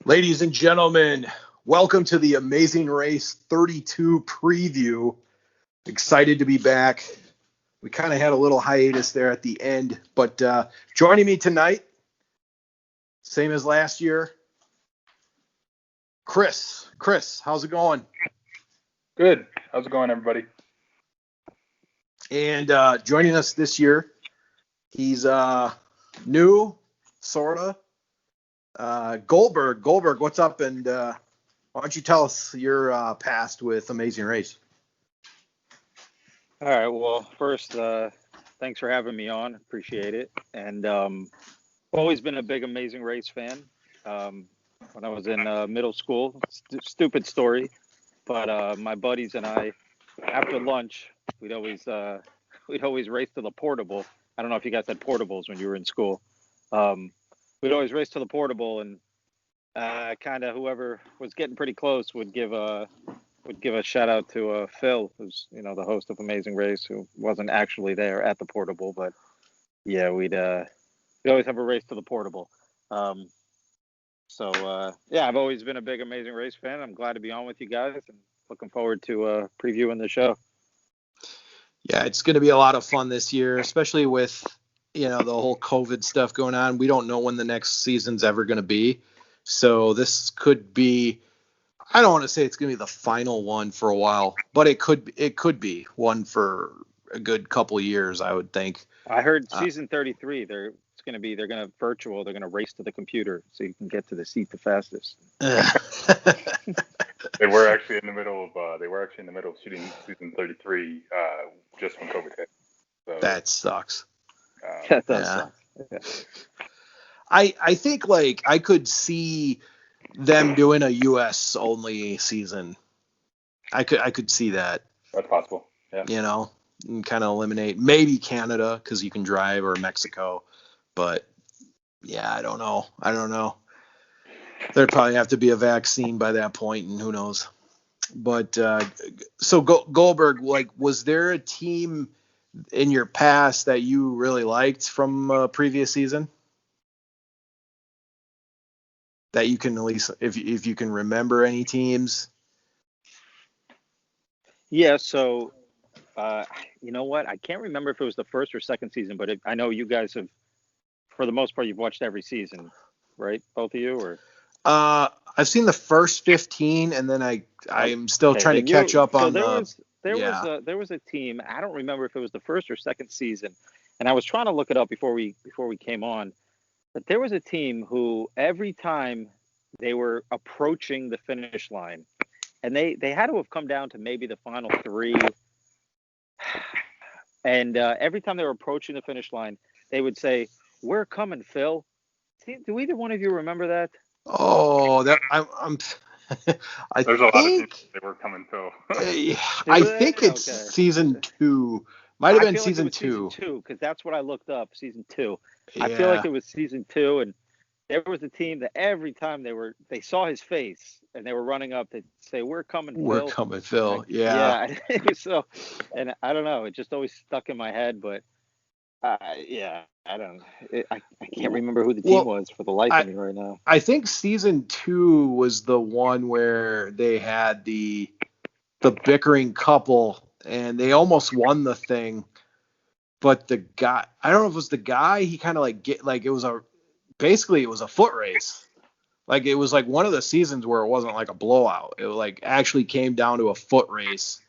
Ladies and gentlemen, welcome to the Amazing Race 32 preview. Excited to be back. We kind of had a little hiatus there at the end, but joining me tonight, same as last year, Chris. Chris, how's it going? Good. How's it going, everybody? And joining us this year, he's new, sorta. Goldberg, what's up? And why don't you tell us your past with Amazing Race? All right. Well, first, thanks for having me on. Appreciate it. And always been a big Amazing Race fan. When I was in middle school, stupid story, but my buddies and I, after lunch, we'd always race to the portable. I don't know if you guys had portables when you were in school. We'd always race to the portable, and kind of whoever was getting pretty close would give a shout out to Phil, who's the host of Amazing Race, who wasn't actually there at the portable, but yeah, we'd always have a race to the portable. So I've always been a big Amazing Race fan. I'm glad to be on with you guys, and looking forward to previewing the show. Yeah, it's going to be a lot of fun this year, especially with the whole COVID stuff going on. We don't know when the next season's ever going to be. So this could be, I don't want to say it's going to be the final one for a while, but it could be one for a good couple of years, I would think. I heard season 33, they're going to race to the computer so you can get to the seat the fastest. They were actually in the middle of shooting season 33 just when COVID hit. So, that sucks. That does suck. Yeah. I think I could see them doing a US only season. I could see that. That's possible. Yeah. And kind of eliminate maybe Canada because you can drive, or Mexico, but yeah, I don't know. There'd probably have to be a vaccine by that point, and who knows. But so Goldberg, was there a team in your past that you really liked from a previous season that you can, at least if you can remember any teams? Yeah, so you know what, I can't remember if it was the first or second season, but I know you guys have, for the most part, you've watched every season, right? Both of you? Or I've seen the first 15, and then I'm still trying to catch up on There was a team. I don't remember if it was the first or second season, and I was trying to look it up before we came on. But there was a team who every time they were approaching the finish line, and they had to have come down to maybe the final three, and every time they were approaching the finish line, they would say, "We're coming, Phil." Do either one of you remember that? Oh, that I'm. There's a lot of teams they were coming, Phil. I think it's season 2. Might have been season 2. Season 2, because that's what I looked up. Season 2. Yeah. I feel like it was season 2, and there was a team that every time they saw his face and they were running up, they'd say, "We're coming, Phil." We're coming, Phil. Yeah. It was so, and I don't know. It just always stuck in my head, but. I don't. I can't remember who the team was for the life of me right now. I think season 2 was the one where they had the bickering couple, and they almost won the thing. But the guy, I don't know if it was the guy. He kind of it was a foot race. It was one of the seasons where it wasn't like a blowout. It actually came down to a foot race,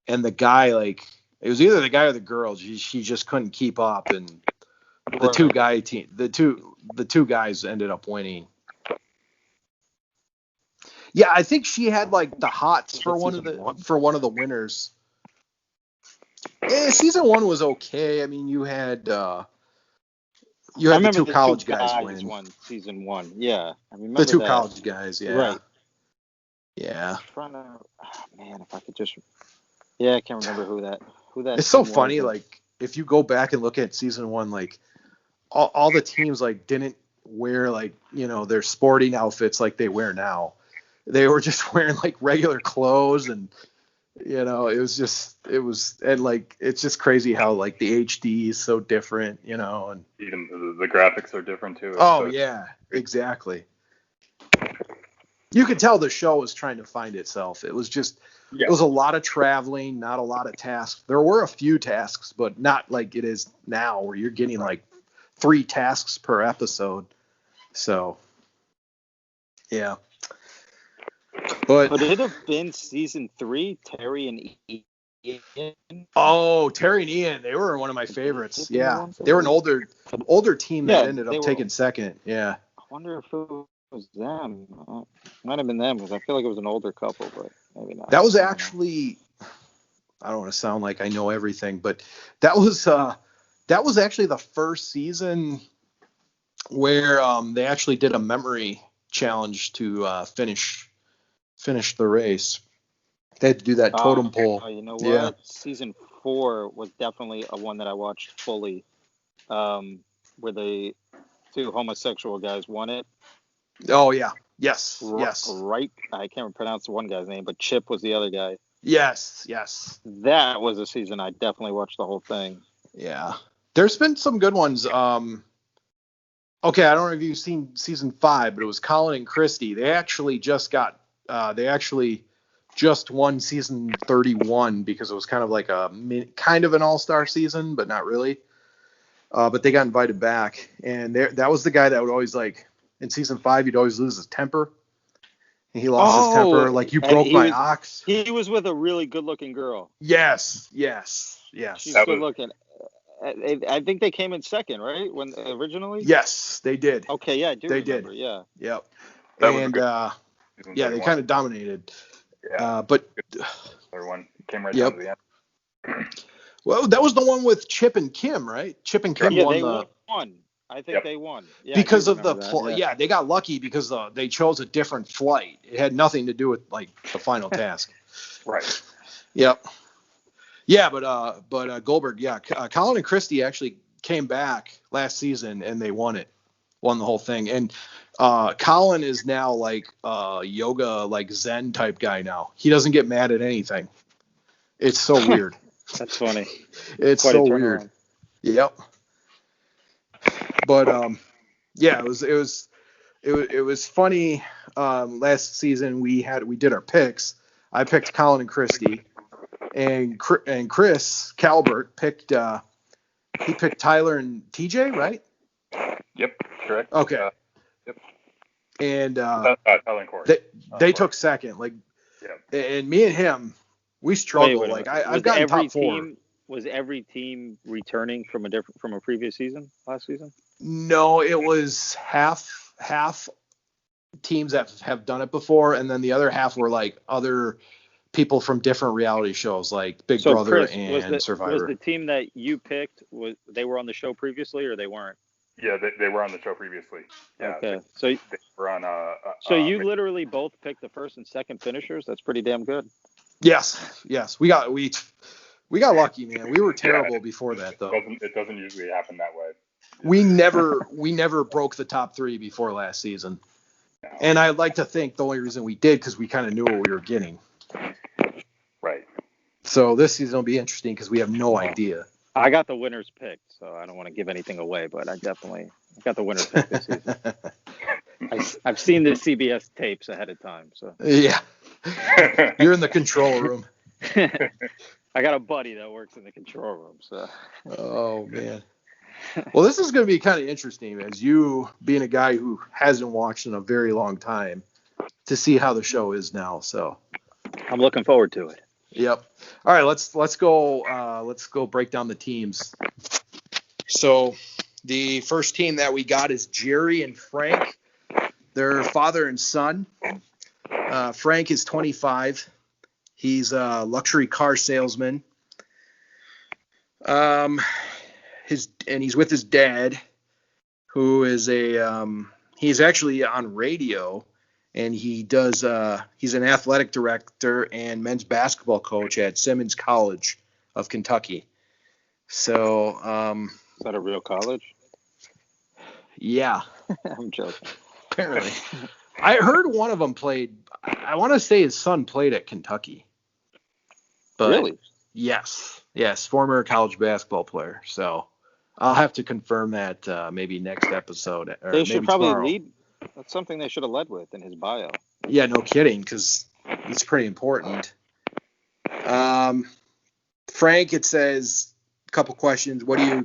and the guy it was either the guy or the girl. She just couldn't keep up, and the two guys ended up winning. Yeah, I think she had the hots for one of the winners. Yeah, season 1 was okay. I mean, you had the two college guys win. Won season 1. Yeah, I remember the two that. College guys. Yeah. Right. Yeah. I'm trying to, man, if I could just. Yeah, I can't remember who that. It's so funny, if you go back and look at season 1, all the teams didn't wear their sporting outfits like they wear now. They were just wearing regular clothes, and it's just crazy how the HD is so different, and even the graphics are different too. Oh yeah, exactly. You could tell the show was trying to find itself. It was just, Yeah. it was a lot of traveling, not a lot of tasks. There were a few tasks, but not like it is now where you're getting like 3 tasks per episode. So, yeah. But Could it have been season 3, Terry and Ian? oh, Terry and Ian, they were one of my favorites. Yeah, they were an older team that ended up taking second. Yeah. I wonder if it was them. Might have been them because I feel like it was an older couple, but maybe not. That was actually, I don't want to sound like I know everything, but that was actually the first season where they actually did a memory challenge to finish the race. They had to do that totem pole. Oh, you know what? Yeah. Season 4 was definitely a one that I watched fully, where the 2 homosexual guys won it. Oh yeah. Yes. Right. I can't pronounce the one guy's name, but Chip was the other guy. Yes. That was a season I definitely watched the whole thing. Yeah. There's been some good ones. Okay, I don't know if you've seen season 5, but it was Colin and Christy. They actually just won season 31 because it was kind of like kind of an all-star season, but not really. But they got invited back, and that was the guy that would always, like, in season 5, he'd always lose his temper. And he lost his temper, like, you broke my ox. He was with a really good-looking girl. Yes. She's good-looking. I think they came in second, right? When originally? Yes, they did. Okay, yeah, I do remember. Did. Yeah. Yep. That was And they kind of dominated. Yeah. But everyone came right down to the end. Well, that was the one with Chip and Kim, right? Chip and Kim won. They won. I think they won. Yeah, because of the they got lucky because they chose a different flight. It had nothing to do with like the final task. Right. Yep. Yeah, but Goldberg, Colin and Christy actually came back last season and they won the whole thing. And Colin is now like yoga, like Zen type guy now. He doesn't get mad at anything. It's so weird. That's funny. It's so weird. Yep. But it was funny. Last season we did our picks. I picked Colin and Christy, and Chris Calbert picked Tyler and TJ, right? Yep, correct. Okay. Yep. And Tyler and Corey. They took second. Like, and me and him, we struggled. Like I've gotten top 4. Was every team returning from a previous season last season? No, it was half teams that have done it before, and then the other half were like other people from different reality shows, like Big Brother Chris, and Survivor. Was the team that you picked they were on the show previously, or they weren't? Yeah, they were on the show previously. Yeah, okay, they were on. So you literally both picked the first and second finishers. That's pretty damn good. Yes, we got lucky, man. We were terrible before that, though. It doesn't usually happen that way. We never broke the top 3 before last season. No. And I'd like to think the only reason we did because we kind of knew what we were getting. Right. So this season will be interesting because we have no idea. I got the winners picked, so I don't want to give anything away, but I got the winners picked this season. I've seen the CBS tapes ahead of time, so. Yeah. You're in the control room. I got a buddy that works in the control room, so. Oh, man. Well, this is going to be kind of interesting as you being a guy who hasn't watched in a very long time to see how the show is now. So I'm looking forward to it. Yep. All right, let's go break down the teams. So the first team that we got is Jerry and Frank. They're father and son. Frank is 25. He's a luxury car salesman. He's with his dad, who is he's actually on radio, and he's an athletic director and men's basketball coach at Simmons College of Kentucky. So, is that a real college? Yeah. I'm joking. Apparently. I heard one of them played, I want to say his son played at Kentucky. But really? Yes, former college basketball player. So I'll have to confirm that maybe next episode. Or they should maybe probably tomorrow. lead. That's something they should have led with in his bio. Yeah, no kidding, because it's pretty important. Frank, it says a couple questions. What do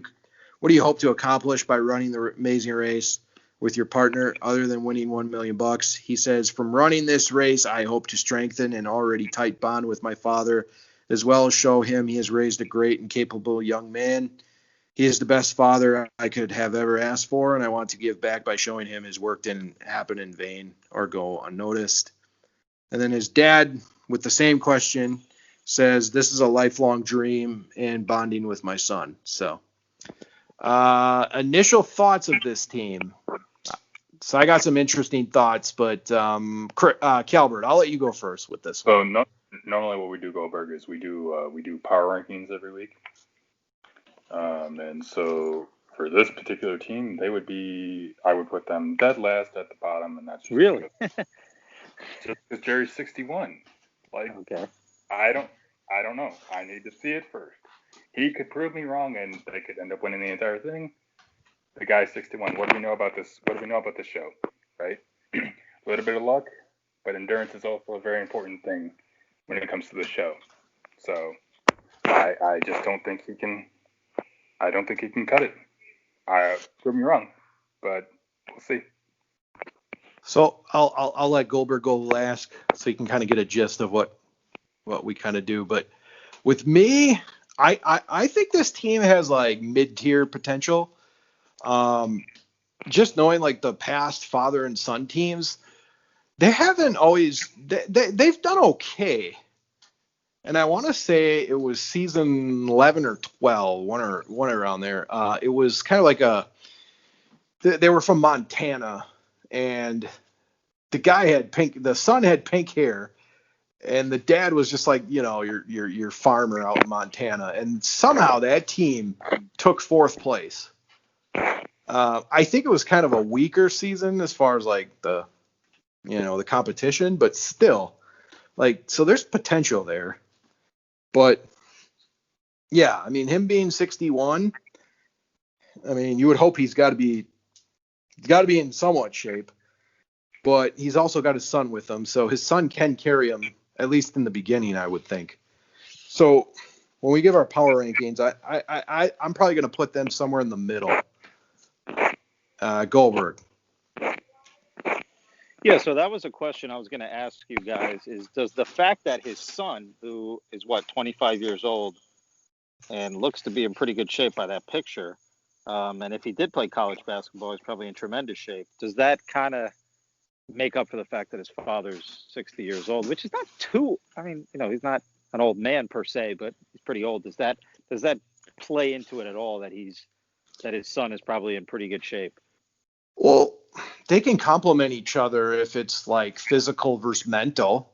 you hope to accomplish by running the Amazing Race with your partner, other than winning $1 million? He says, from running this race, I hope to strengthen an already tight bond with my father, as well as show him he has raised a great and capable young man. He is the best father I could have ever asked for, and I want to give back by showing him his work didn't happen in vain or go unnoticed. And then his dad, with the same question, says, this is a lifelong dream and bonding with my son. So, initial thoughts of this team. So I got some interesting thoughts, but Calbert, I'll let you go first with this one. So normally what we do, Goldberg, is we do power rankings every week. And so for this particular team, I would put them dead last at the bottom, and that's just Really? because Jerry's 61. Like, Okay. I don't know. I need to see it first. He could prove me wrong, and they could end up winning the entire thing. The guy's 61. What do we know about this? What do we know about this show? Right? A little bit of luck, but endurance is also a very important thing when it comes to the show. So I just don't think he can. I don't think he can cut it. Prove me wrong, but we'll see. So I'll let Goldberg go last, so you can kind of get a gist of what we kind of do. But with me, I think this team has like mid-tier potential. Just knowing like the past father and son teams, they haven't always they've done okay. And I want to say it was season 11 or 12, one around there. It was kind of like they were from Montana, and the son had pink hair, and the dad was just like, your farmer out in Montana, and somehow that team took fourth place. I think it was kind of a weaker season as far as like the competition, but still, like, so there's potential there. But yeah, I mean, him being 61, I mean, you would hope he's got to be in somewhat shape, but he's also got his son with him, so his son can carry him, at least in the beginning, I would think. So when we give our power rankings, I'm probably going to put them somewhere in the middle. Goldberg. Yeah, so that was a question I was going to ask you guys, is does the fact that his son, who is 25 years old and looks to be in pretty good shape by that picture, and if he did play college basketball, he's probably in tremendous shape, does that kind of make up for the fact that his father's 60 years old, which is not too, I mean, he's not an old man per se, but he's pretty old. Does that play into it at all, that his son is probably in pretty good shape? Well, they can complement each other if it's like physical versus mental.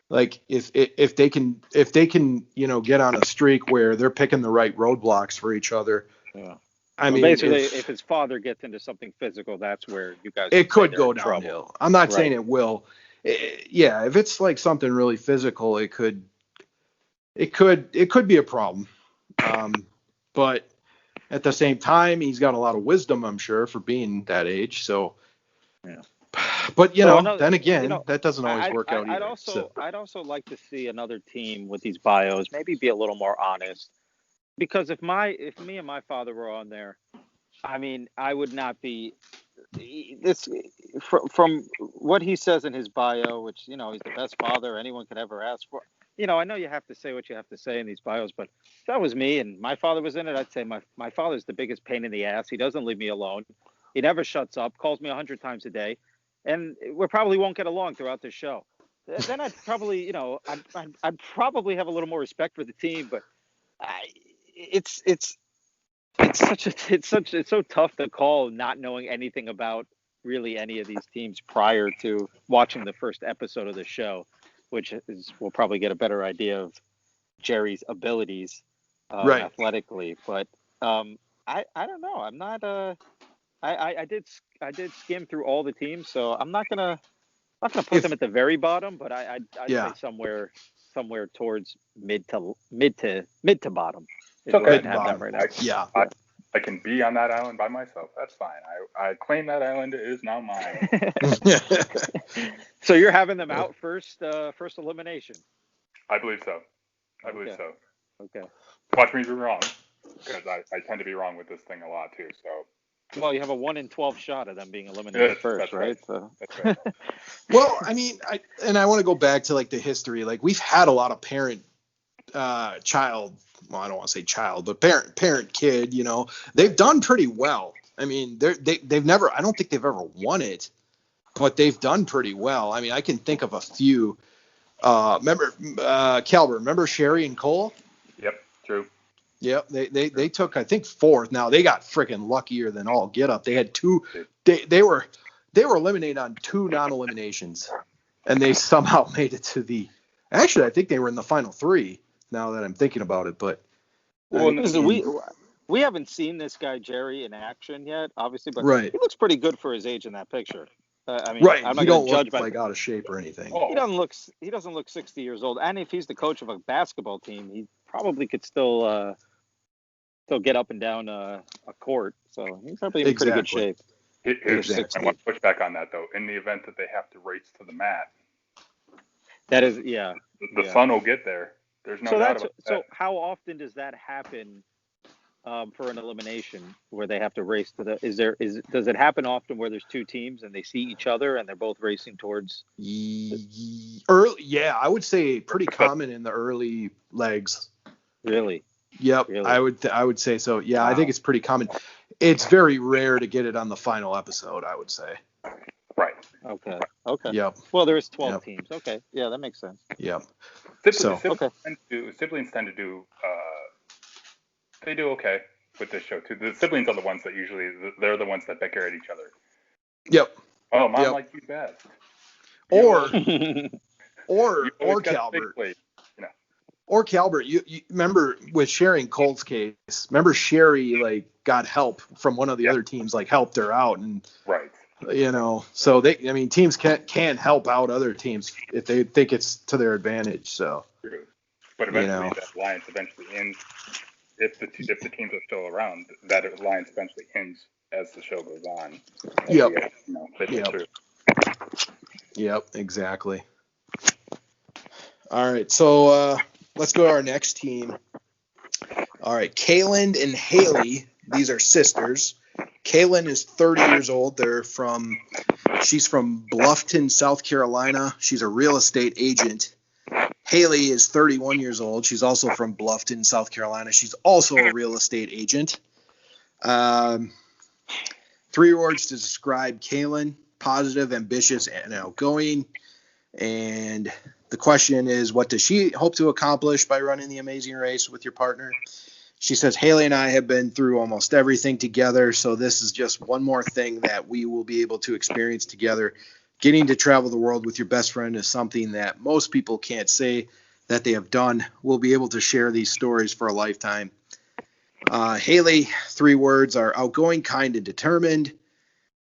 Like if they can get on a streak where they're picking the right roadblocks for each other. Yeah. I mean, basically, if his father gets into something physical, that's where you guys. It could go downhill. I'm not saying it will. Yeah, if it's like something really physical, it could be a problem. But at the same time, he's got a lot of wisdom, I'm sure, for being that age. So, yeah. But then again, that doesn't always work out either. I'd also like to see another team with these bios maybe be a little more honest, because if me and my father were on there, I mean, I would not be this from what he says in his bio, which he's the best father anyone could ever ask for. I know you have to say what you have to say in these bios, but if that was me and my father was in it, I'd say my father's the biggest pain in the ass. He doesn't leave me alone. He never shuts up, calls me 100 times a day, and we probably won't get along throughout this show. Then I'd probably, I'd probably have a little more respect for the team, but it's so tough to call, not knowing anything about really any of these teams prior to watching the first episode of the show, which is we'll probably get a better idea of Jerry's abilities athletically. But I don't know. I'm not I did skim through all the teams, so I'm not gonna put them at the very bottom, but I'd say somewhere towards mid to bottom. It's okay. Have them right now. Yeah. I can be on that island by myself. That's fine. I claim that island. It is now mine. So you're having them out first elimination. I believe so. I believe Okay. so. Okay. Watch me be wrong, because I tend to be wrong with this thing a lot too. So. Well, you have a 1 in 12 shot of them being eliminated Yes, first, that's right? right. So. That's right. Well, I mean, I want to go back to like the history. Like we've had a lot of parent child. Well, I don't want to say child, but parent kid. You know, they've done pretty well. I mean, they've never. I don't think they've ever won it, but they've done pretty well. I mean, I can think of a few. Remember Calbert? Remember Sherry and Cole? Yep. True. Yep, they took I think fourth. Now they got freaking luckier than all get up. They had two. They were eliminated on 2 non-eliminations, and they somehow made it to the. Actually, I think they were in the final 3. Now that I'm thinking about it, but Well, we haven't seen this guy Jerry in action yet, obviously, but right, he looks pretty good for his age in that picture. I mean, right. I'm He not going don't to judge look by like out of shape or anything. Oh. he doesn't look 60 years old. And if he's the coach of a basketball team, he probably could still get up and down a court. So he's probably in pretty good shape. I want to push back on that though. In the event that they have to race to the mat, that is, yeah. The sun will get there. There's no doubt about that. So how often does that happen for an elimination where they have to race to the? Does it happen often where there's 2 teams and they see each other and they're both racing towards? Early, yeah, I would say pretty common in the early legs. Really? Yep, really? I would say so. Yeah, Wow. I think it's pretty common. It's very rare to get it on the final episode, I would say. Right. Okay. Yep. Well, there is 12 teams. Okay. Yeah, that makes sense. Yep. Siblings tend to do. They do okay with this show too. The siblings are the ones that they're the ones that bicker at each other. Yep. Oh, mom liked you best. Or Calbert. Or Calbert, you remember with Sherry and Cole's case, remember Sherry like got help from one of the other teams, like helped her out, and right. So teams can help out other teams if they think it's to their advantage. So true. But eventually that alliance eventually ends. If the teams are still around, that alliance eventually ends as the show goes on. Yep. True. Yep, exactly. All right, so let's go to our next team. All right, Kaylin and Haley. These are sisters. Kaylin is 30 years old. She's from Bluffton, South Carolina. She's a real estate agent. Haley is 31 years old. She's also from Bluffton, South Carolina. She's also a real estate agent. 3 words to describe Kaylin: positive, ambitious, and outgoing. And the question is, what does she hope to accomplish by running the amazing race with your partner? She says, Haley and I have been through almost everything together, so this is just one more thing that we will be able to experience together. Getting to travel the world with your best friend is something that most people can't say that they have done. We'll be able to share these stories for a lifetime. Haley, 3 words are outgoing, kind, and determined.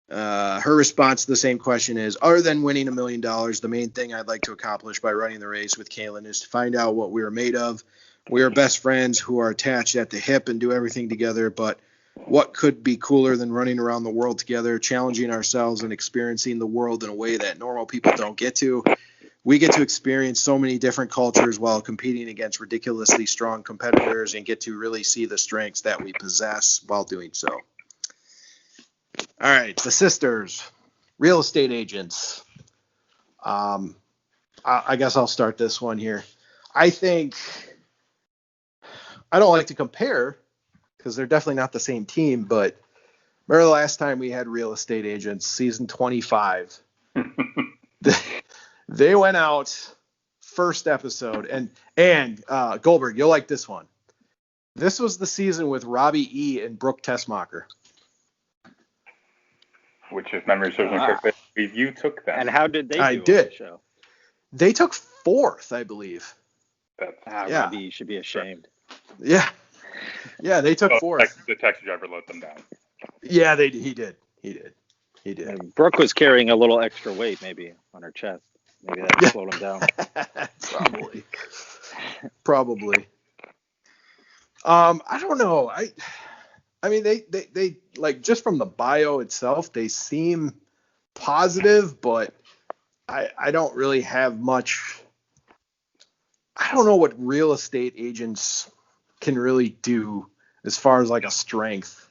Her response to the same question is, other than winning $1 million, the main thing I'd like to accomplish by running the race with Kaylin is to find out what we are made of. We are best friends who are attached at the hip and do everything together, but what could be cooler than running around the world together, challenging ourselves and experiencing the world in a way that normal people don't get to? We get to experience so many different cultures while competing against ridiculously strong competitors and get to really see the strengths that we possess while doing so. All right, the sisters, real estate agents. I guess I'll start this one here. I think I don't like to compare because they're definitely not the same team, but remember the last time we had real estate agents, season 25. They went out first episode, and Goldberg, you'll like this one. This was the season with Robbie E. and Brooke Tessmacher. Which, if memory serves me correctly, you took that. And how did they do I on did. the show? They took 4th, I believe. Yeah. Robbie, you should be ashamed. Yeah. Yeah, they took 4th. The taxi driver let them down. Yeah, he did. And Brooke was carrying a little extra weight maybe on her chest. Maybe that slowed him down. Probably. I don't know. I mean, they like just from the bio itself, they seem positive, but I don't really have much. I don't know what real estate agents can really do as far as like a strength.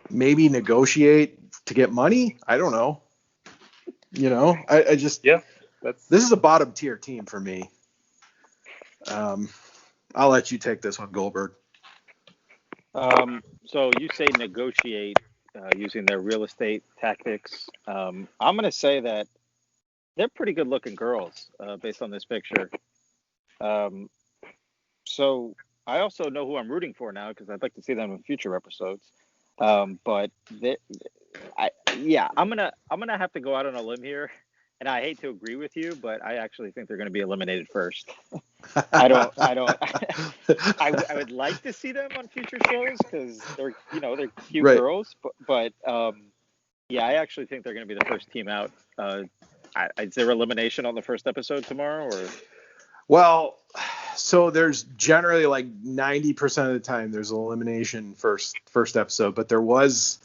Maybe negotiate to get money. I don't know. I just Yeah, that's this is a bottom tier team for me. I'll let you take this one, Goldberg. So you say negotiate using their real estate tactics. I'm going to say that they're pretty good looking girls based on this picture. So I also know who I'm rooting for now because I'd like to see them in future episodes. But I'm gonna have to go out on a limb here, and I hate to agree with you, but I actually think they're going to be eliminated first. I don't. I would like to see them on future shows because they're cute Right. girls, but I actually think they're going to be the first team out. Is there elimination on the first episode tomorrow, or? Well, so there's generally like 90% of the time there's an elimination first episode, but there was,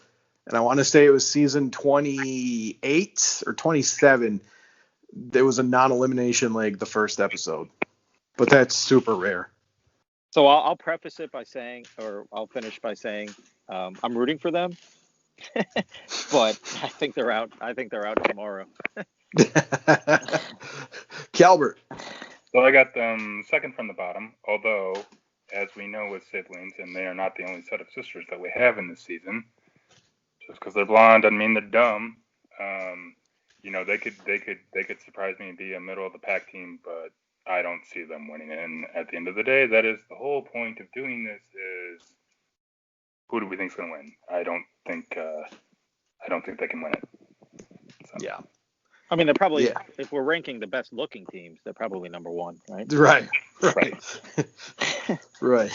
and I want to say it was season 28 or 27. There was a non-elimination leg the first episode, but that's super rare. So I'll preface it by saying, or I'll finish by saying, I'm rooting for them, but I think they're out. I think they're out tomorrow. Calbert. So I got them second from the bottom, although, as we know with siblings, and they are not the only set of sisters that we have in this season, just because they're blonde doesn't mean they're dumb. They could surprise me and be a middle of the pack team, but I don't see them winning. And at the end of the day, that is the whole point of doing this: is who do we think's going to win? I don't think they can win it. So. Yeah. I mean, they're probably, if we're ranking the best looking teams, they're probably number one, right? Right.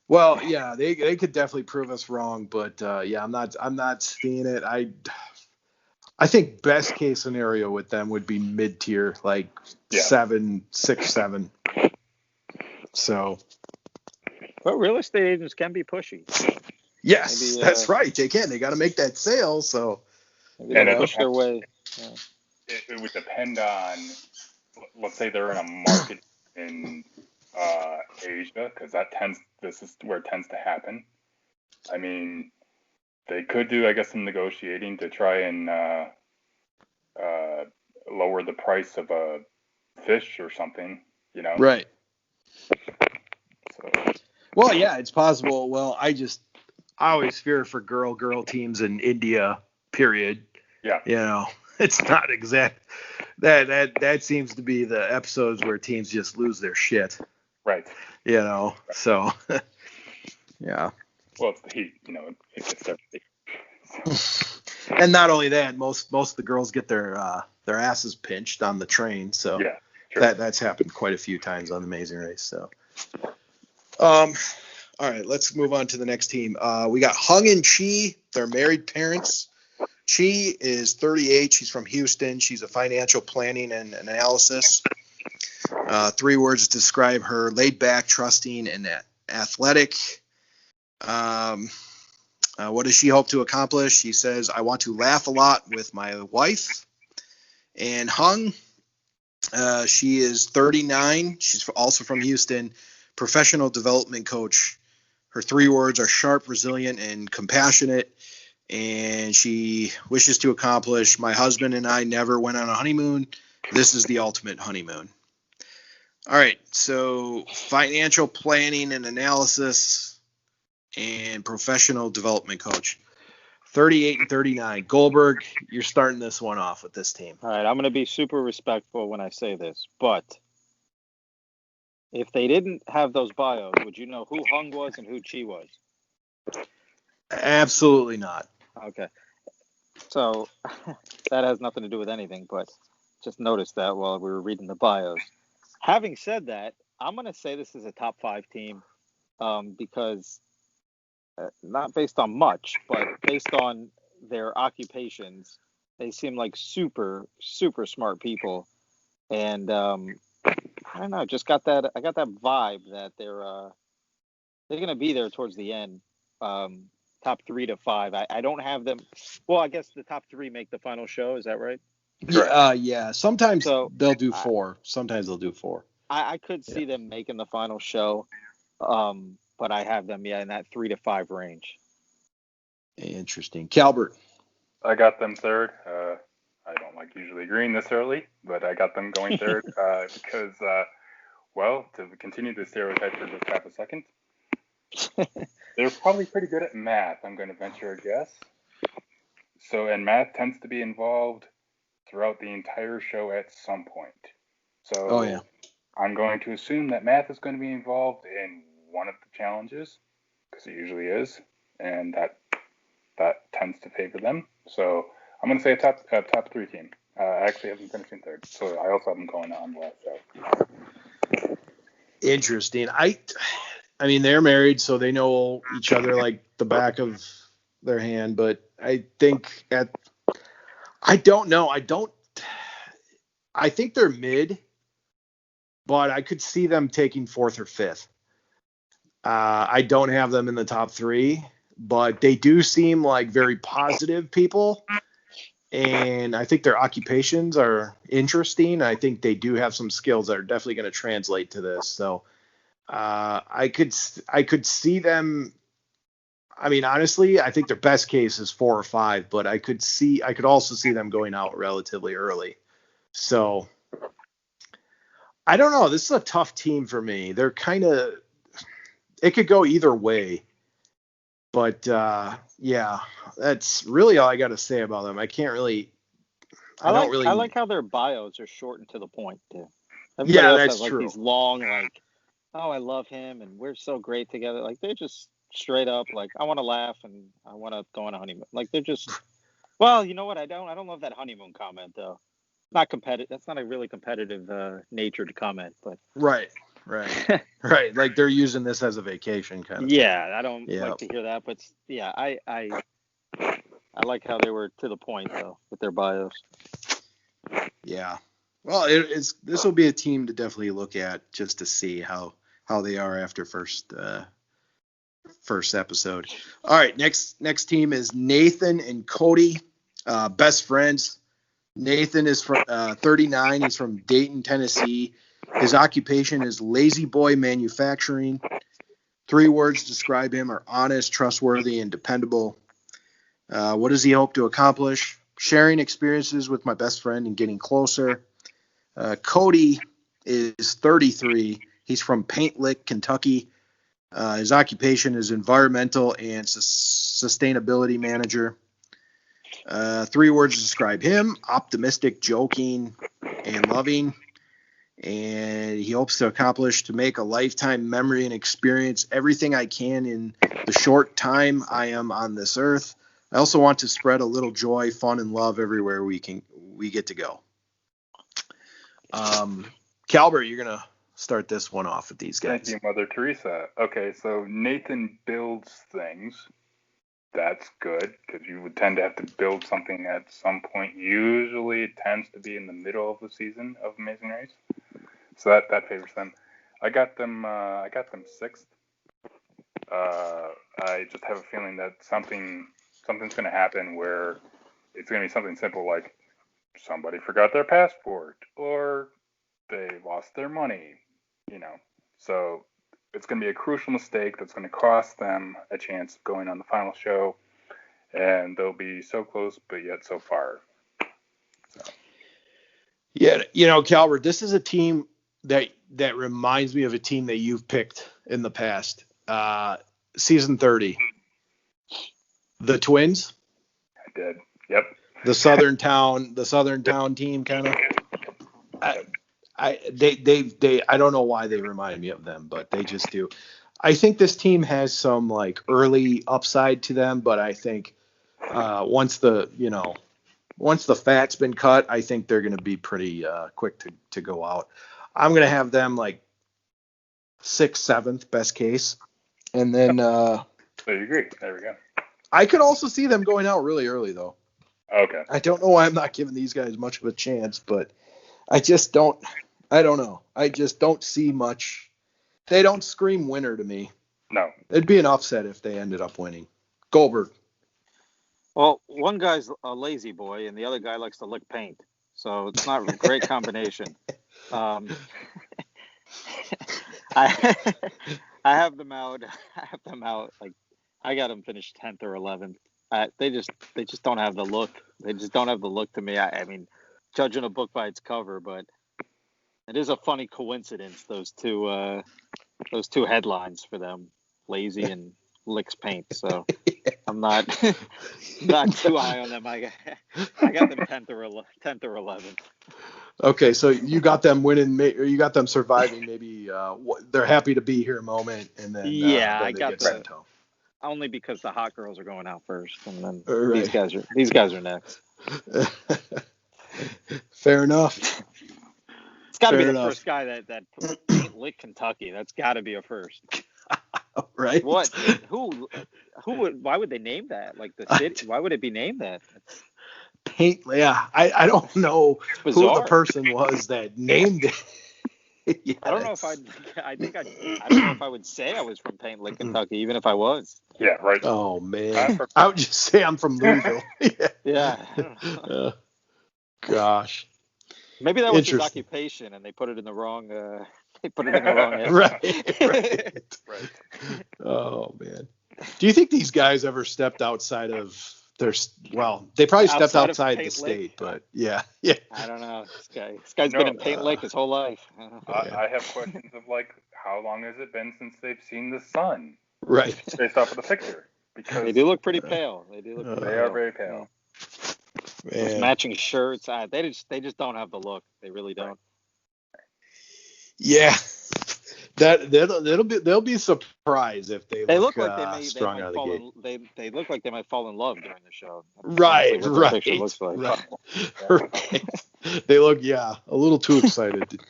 Well, yeah, they could definitely prove us wrong, but I'm not seeing it. I think best case scenario with them would be mid tier, like 7, 6, 7. So. But real estate agents can be pushy. Yes, that's right. They can. They got to make that sale, so. Maybe they'll push their way. Yeah. It would depend on, let's say they're in a market in Asia, because this is where it tends to happen. I mean, they could do, I guess, some negotiating to try and lower the price of a fish or something, Right. So. Well, yeah, it's possible. Well, I always fear for girl teams in India, period. Yeah. It's not exact. That seems to be the episodes where teams just lose their shit. Right. So yeah. Well, it's the heat, it gets everything. And not only that, most of the girls get their asses pinched on the train. So yeah, sure. that's happened quite a few times on the Amazing Race. So all right, let's move on to the next team. We got Hung and Chi. They're married parents. Chi is 38. She's from Houston. She's a financial planning and analysis. 3 words to describe her: laid back, trusting, and athletic. What does she hope to accomplish? She says, I want to laugh a lot with my wife. And Hung, she is 39. She's also from Houston, professional development coach. Her 3 words are sharp, resilient, and compassionate. And she wishes to accomplish, my husband and I never went on a honeymoon. This is the ultimate honeymoon. All right, so financial planning and analysis and professional development coach. 38 and 39. Goldberg, you're starting this one off with this team. All right, I'm going to be super respectful when I say this, but if they didn't have those bios, would you know who Hung was and who Chi was? Absolutely not. Okay. So that has nothing to do with anything, but just noticed that while we were reading the bios. Having said that, I'm going to say this is a top 5 team because not based on much, but based on their occupations, they seem like super, super smart people. And I don't know, I got that vibe that they're going to be there towards the end. top 3 to 5. I don't have them. Well, I guess the top 3 make the final show. Is that right? Yeah. Sometimes So they'll do 4. Sometimes they'll do 4. I could see them making the final show, but I have them in that 3 to 5 range. Interesting. Calbert. I got them third. I don't like usually agreeing this early, but I got them going third because, well, to continue the stereotype for just half a second, they're probably pretty good at math, I'm going to venture a guess. So, and math tends to be involved throughout the entire show at some point. So, I'm going to assume that math is going to be involved in one of the challenges, because it usually is, and that tends to favor them. So, I'm going to say a top 3 team. I actually have them finishing third, so I also have them going on the last show. Interesting. I mean, they're married, so they know each other like the back of their hand. But I think I don't know. I think they're mid, but I could see them taking 4th or 5th. I don't have them in the top 3, but they do seem like very positive people. And I think their occupations are interesting. I think they do have some skills that are definitely going to translate to this. So I could see them. I mean, honestly, I think their best case is 4 or 5, but I could also see them going out relatively early. So I don't know. This is a tough team for me. They're it could go either way. But yeah, that's really all I got to say about them. I can't really. I like how their bios are short and to the point too. Everybody else that's has like true. these long, like, oh, I love him and we're so great together. Like they're just straight up like, I want to laugh and I want to go on a honeymoon. Like they're just. Well, you know what? I don't love that honeymoon comment though. Not competitive. That's not a really competitive natured comment, but. Right. Like they're using this as a vacation kind of. Yeah, I don't like to hear that, but yeah, I like how they were to the point though with their bios. Yeah. Well, this will be a team to definitely look at just to see how they are after first episode. All right, next team is Nathan and Cody, best friends. Nathan is from 39. He's from Dayton, Tennessee. His occupation is lazy boy manufacturing. 3 words describe him are honest, trustworthy, and dependable. What does he hope to accomplish? Sharing experiences with my best friend and getting closer. Cody is 33. He's from Paint Lick, Kentucky. His occupation is environmental and sustainability manager. 3 words describe him: optimistic, joking, and loving. And he hopes to accomplish to make a lifetime memory and experience everything I can in the short time I am on this earth. I also want to spread a little joy, fun, and love everywhere we get to go. Calbert, you're gonna start this one off with these guys. Thank you, Mother Teresa. Okay, so Nathan builds things. That's good, because you would tend to have to build something at some point. Usually it tends to be in the middle of the season of Amazing Race. So that favors them. I got them 6th. I just have a feeling that something's going to happen where it's going to be something simple like somebody forgot their passport or they lost their money, So it's going to be a crucial mistake that's going to cost them a chance of going on the final show, and they'll be so close but yet so far. So. Yeah, Calbert, this is a team that reminds me of a team that you've picked in the past. Season 30. The Twins? I did. Yep. The Southern Town team kind of. I don't know why they remind me of them, but they just do. I think this team has some like early upside to them, but I think once the fat's been cut, I think they're going to be pretty quick to go out. I'm going to have them like 6th, 7th, best case. And then so you agree. There we go. I could also see them going out really early, though. Okay. I don't know why I'm not giving these guys much of a chance, but I don't know. I just don't see much. They don't scream winner to me. No. It'd be an upset if they ended up winning. Goldberg. Well, one guy's a lazy boy, and the other guy likes to lick paint. So it's not a great combination. I I have them out. Like I got them finished 10th or 11th. They just don't have the look. They just don't have the look to me. I mean, judging a book by its cover, but it is a funny coincidence those two headlines for them, lazy and licks paint. So I'm not too high on them. I got them 10th or 11th. Okay, so you got them winning, or you got them surviving. Maybe they're happy to be here moment, and then I they got get the sent home. only because the hot girls are going out first, and then Right. these guys are next. Fair enough. It's got to be Fair the enough. first guy that paint lick Kentucky. That's got to be a first. Right. What? Who would? Why would they name that? Like the city? Why would it be named that? Paint. Yeah, I don't know who the Bizarre. person was that named it. Yeah, I don't know if I don't know if I would say I was from Paint Lick, Kentucky, even if I was. Yeah, right. Oh man, I would just say I'm from Louisville. Yeah. Gosh. Maybe that was his occupation, and they put it in the wrong. Right. Oh man. Do you think these guys ever stepped outside of their? Well, they probably stepped outside the state, but yeah. I don't know. This guy's been in Paint Lake his whole life. I have questions of like, how long has it been since they've seen the sun? Right. Based off of the picture, because they do look pretty pale. They are very pale. Those matching shirts. They just don't have the look. They really don't. Yeah. They'll be surprised if they look like they might fall they look like they might fall in love during the show. That's right. The picture looks like. Right. They look a little too excited.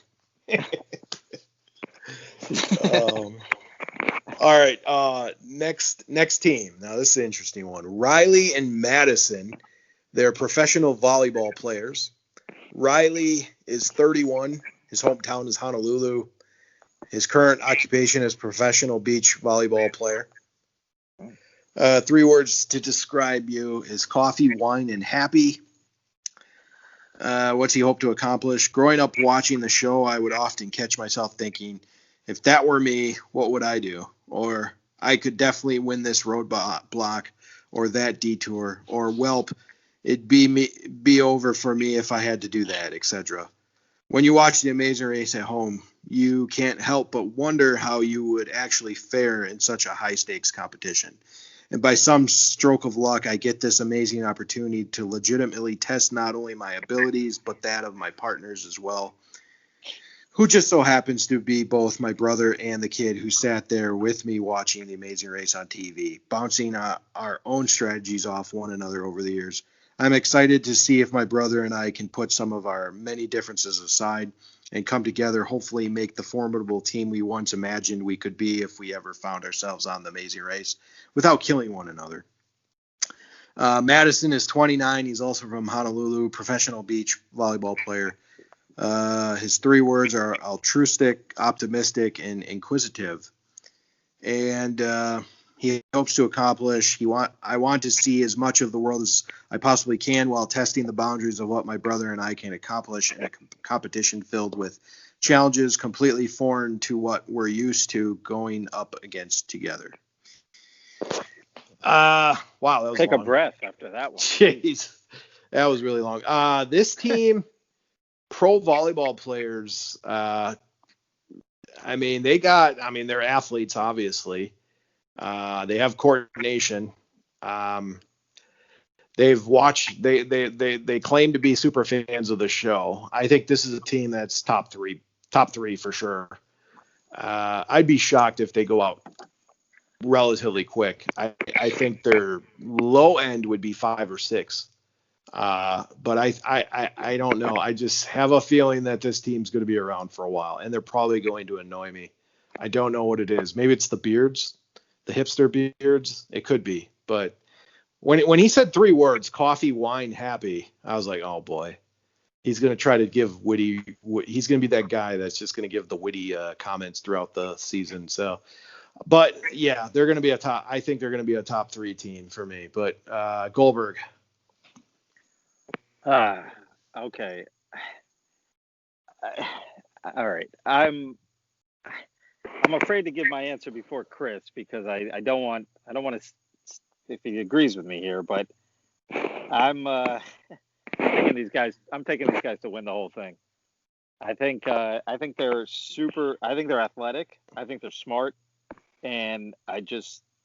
All right. Next team. Now this is an interesting one. Riley and Madison. They're professional volleyball players. Riley is 31. His hometown is Honolulu. His current occupation is professional beach volleyball player. 3 words to describe you is coffee, wine, and happy. What's he hope to accomplish? Growing up watching the show, I would often catch myself thinking, if that were me, what would I do? Or I could definitely win this roadblock or that detour, or welp, it'd be over for me if I had to do that, etc. When you watch The Amazing Race at home, you can't help but wonder how you would actually fare in such a high-stakes competition. And by some stroke of luck, I get this amazing opportunity to legitimately test not only my abilities, but that of my partners as well, who just so happens to be both my brother and the kid who sat there with me watching The Amazing Race on TV, bouncing our own strategies off one another over the years. I'm excited to see if my brother and I can put some of our many differences aside and come together, hopefully make the formidable team we once imagined we could be if we ever found ourselves on The Amazing Race without killing one another. Madison is 29. He's also from Honolulu, professional beach volleyball player. His 3 words are altruistic, optimistic, and inquisitive. And he hopes to accomplish. I want to see as much of the world as I possibly can while testing the boundaries of what my brother and I can accomplish in a competition filled with challenges completely foreign to what we're used to going up against together. Wow, that was Take long. A breath after that one. Jeez, that was really long. This team, pro volleyball players. They're athletes, obviously. They have coordination. They've watched. They claim to be super fans of the show. I think this is a team that's top three for sure. I'd be shocked if they go out relatively quick. I think their low end would be 5 or 6. But I don't know. I just have a feeling that this team's going to be around for a while, and they're probably going to annoy me. I don't know what it is. Maybe it's the beards, the hipster beards. It could be. But when he said 3 words, coffee, wine, happy, I was like, oh boy, he's going to try to give witty. He's going to be that guy that's just going to give the witty comments throughout the season. So But yeah, they're going to be a top. I think they're going to be a top 3 team for me. But Goldberg. Okay. All right. I'm afraid to give my answer before Chris because I don't want to if he agrees with me here, but I'm taking these guys. I'm taking these guys to win the whole thing. I think they're super. I think they're athletic. I think they're smart, and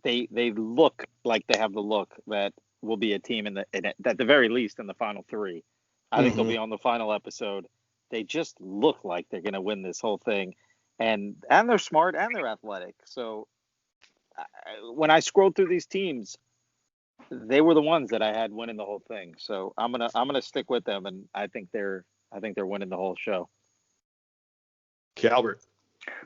they look like they have the look that will be a team at the very least in the final 3. I think they'll be on the final episode. They just look like they're going to win this whole thing, and they're smart and they're athletic. So when I scrolled through these teams, they were the ones that I had winning the whole thing. So I'm gonna stick with them, and I think they're winning the whole show. Calbert.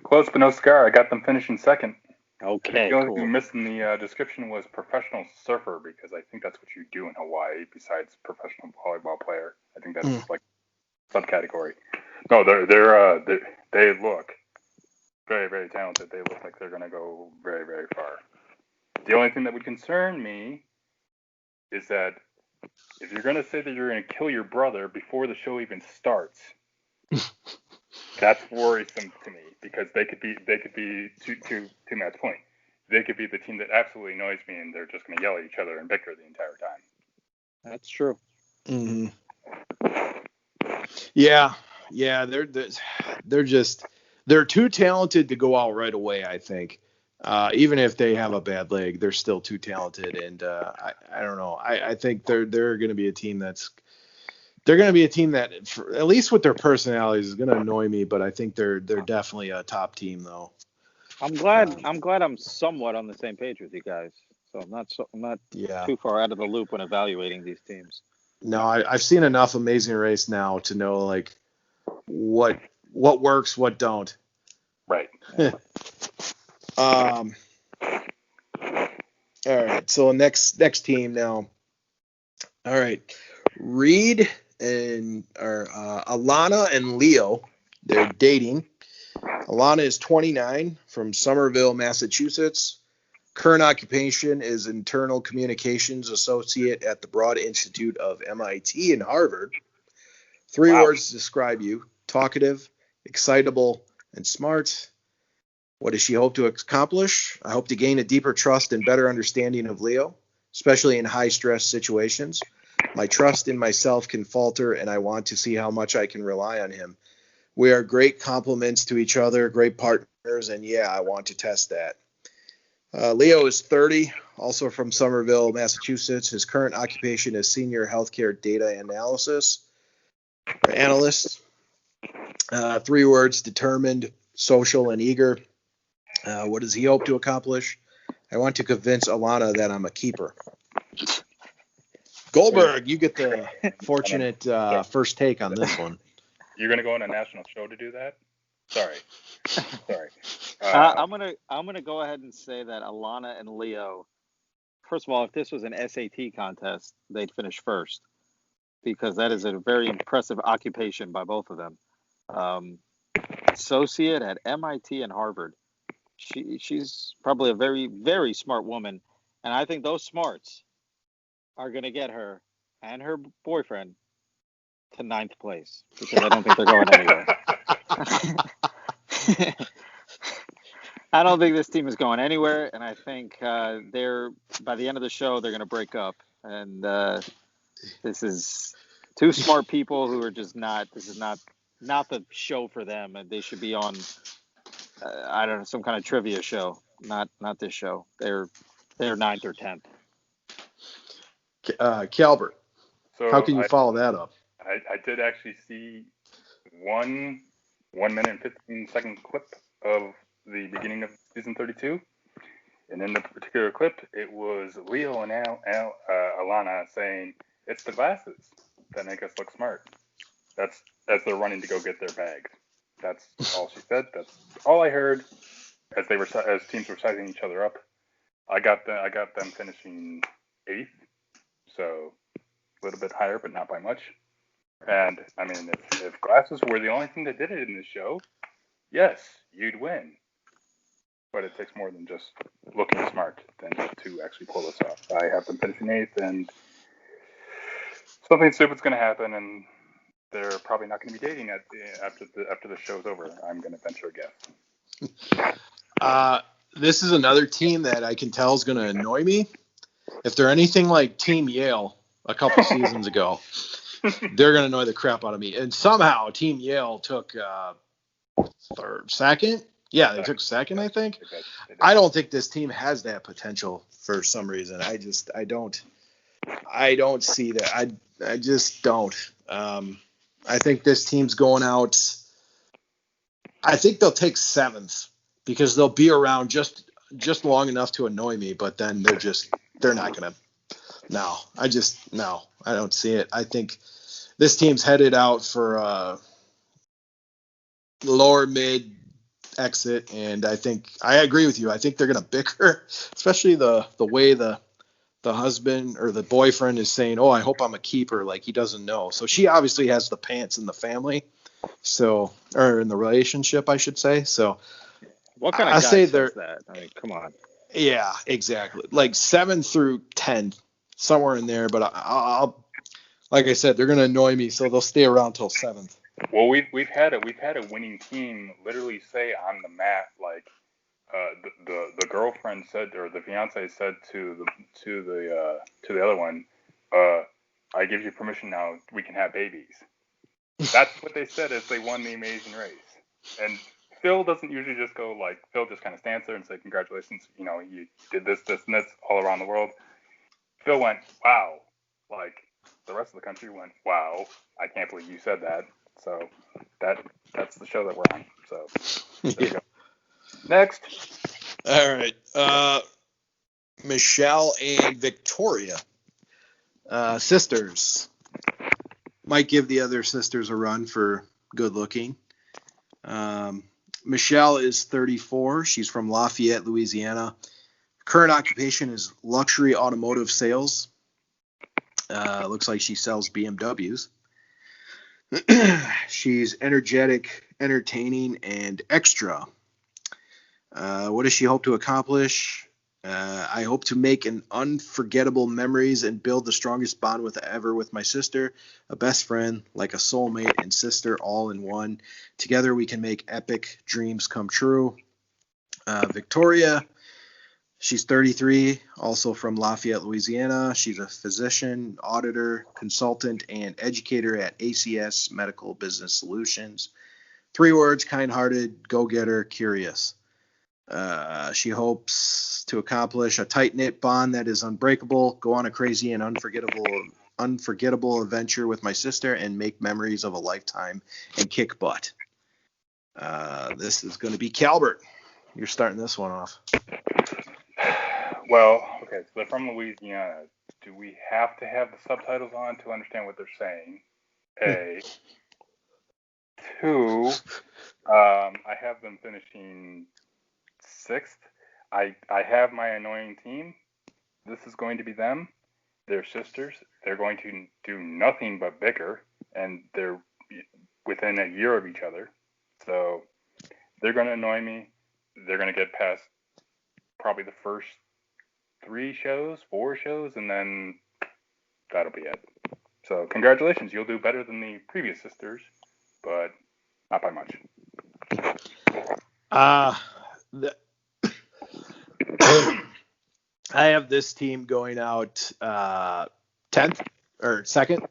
Close but no cigar. I got them finishing second. Okay, the only cool. thing you missed in the description was professional surfer, because I think that's what you do in Hawaii besides professional volleyball player. I think that's like subcategory. No, they look very, very talented. They look like they're going to go very, very far. The only thing that would concern me is that if you're going to say that you're going to kill your brother before the show even starts, that's worrisome to me, because they could be to Matt's point, they could be the team that absolutely annoys me, and they're just going to yell at each other and bicker the entire time. That's true. Mm-hmm. Yeah, they're too talented to go out right away. I think, even if they have a bad leg, they're still too talented. And I don't know. I think they're going to be a team that, at least with their personalities, is going to annoy me. But I think they're definitely a top team, though. I'm glad I'm somewhat on the same page with you guys. So I'm not too far out of the loop when evaluating these teams. No, I've seen enough Amazing Race now to know like what works, what don't. Right. All right. So next team now. All right. Reed and Alana and Leo, they're dating. Alana is 29 from Somerville, Massachusetts. Current occupation is internal communications associate at the Broad Institute of MIT and Harvard. 3 words to describe you: talkative, excitable, and smart. What does she hope to accomplish? I hope to gain a deeper trust and better understanding of Leo, especially in high-stress situations. My trust in myself can falter, and I want to see how much I can rely on him. We are great complements to each other, great partners, and I want to test that. Leo is 30, also from Somerville, Massachusetts. His current occupation is senior healthcare data analyst. 3 words: determined, social, and eager. What does he hope to accomplish? I want to convince Alana that I'm a keeper. Goldberg, you get the fortunate first take on this one. You're going to go on a national show to do that? Sorry. I'm gonna go ahead and say that Alana and Leo. First of all, if this was an SAT contest, they'd finish first, because that is a very impressive occupation by both of them. Associate at MIT and Harvard. She's probably a very, very smart woman, and I think those smarts are going to get her and her boyfriend to 9th place, because I don't think they're going anywhere. I don't think this team is going anywhere, and I think by the end of the show they're going to break up, and this is 2 smart people who are just not. This is not the show for them, and they should be on I don't know, some kind of trivia show. Not this show. They're 9th or 10th. Calbert, so how can you follow that up? I did actually see 1 minute and 15-second clip of the beginning of season 32, and in the particular clip, it was Leo and Alana saying, "It's the glasses that make us look smart." That's as they're running to go get their bags. That's all she said. That's all I heard as teams were sizing each other up. I got them finishing 8th, so a little bit higher, but not by much. And I mean, if glasses were the only thing that did it in this show, yes, you'd win. but it takes more than just looking smart to actually pull this off. I have them finishing 8th, and something stupid's going to happen, and they're probably not going to be dating after the show's over. I'm going to venture a guess. This is another team that I can tell is going to annoy me. If they're anything like Team Yale a couple seasons ago, they're going to annoy the crap out of me. And somehow Team Yale took second. Yeah, they took second, I think. I don't think this team has that potential for some reason. I don't see that. I just don't. I think this team's going out. I think they'll take 7th because they'll be around just long enough to annoy me, but then they're not going to. No, I don't see it. I think this team's headed out for lower mid exit, and I agree with you. I think they're going to bicker, especially the way the husband or the boyfriend is saying, "Oh, I hope I'm a keeper," like he doesn't know. So she obviously has the pants in the family, or in the relationship, I should say. So what kind of guy says that? I mean, come on. Yeah, exactly. Like 7 through 10, somewhere in there. But I'll like I said, they're going to annoy me, so they'll stay around till 7th. Well, we've had a winning team literally say on the mat, like the girlfriend said, or the fiance said to the other one, I give you permission now, we can have babies. That's what they said as they won the Amazing Race. And Phil doesn't usually just go like, Phil just kind of stands there and say, congratulations, you did this, and this all around the world. Phil went, wow. Like, the rest of the country went, wow, I can't believe you said that. So that's the show that we're on. So there you go. Next. All right. Michelle and Victoria. Sisters. Might give the other sisters a run for good looking. Michelle is 34. She's from Lafayette, Louisiana. Current occupation is luxury automotive sales. Looks like she sells BMWs. She's energetic, entertaining, and extra. What does she hope to accomplish? I hope to make an unforgettable memories and build the strongest bond with my sister, a best friend, like a soulmate and sister all in one. Together we can make epic dreams come true. Victoria, she's 33, also from Lafayette, Louisiana. She's a physician, auditor, consultant, and educator at ACS Medical Business Solutions. 3 words: kind-hearted, go-getter, curious. She hopes to accomplish a tight-knit bond that is unbreakable, go on a crazy and unforgettable adventure with my sister, and make memories of a lifetime and kick butt. This is going to be Calbert. You're starting this one off. Well, okay, so they're from Louisiana. Do we have to have the subtitles on to understand what they're saying? A. 2, I have them finishing 6th. I have my annoying team. This is going to be them. They're sisters. They're going to do nothing but bicker, and they're within a year of each other. So they're going to annoy me. They're going to get past probably the first 4 shows, and then that'll be it. So congratulations. You'll do better than the previous sisters, but not by much. I have this team going out 10th or 2nd,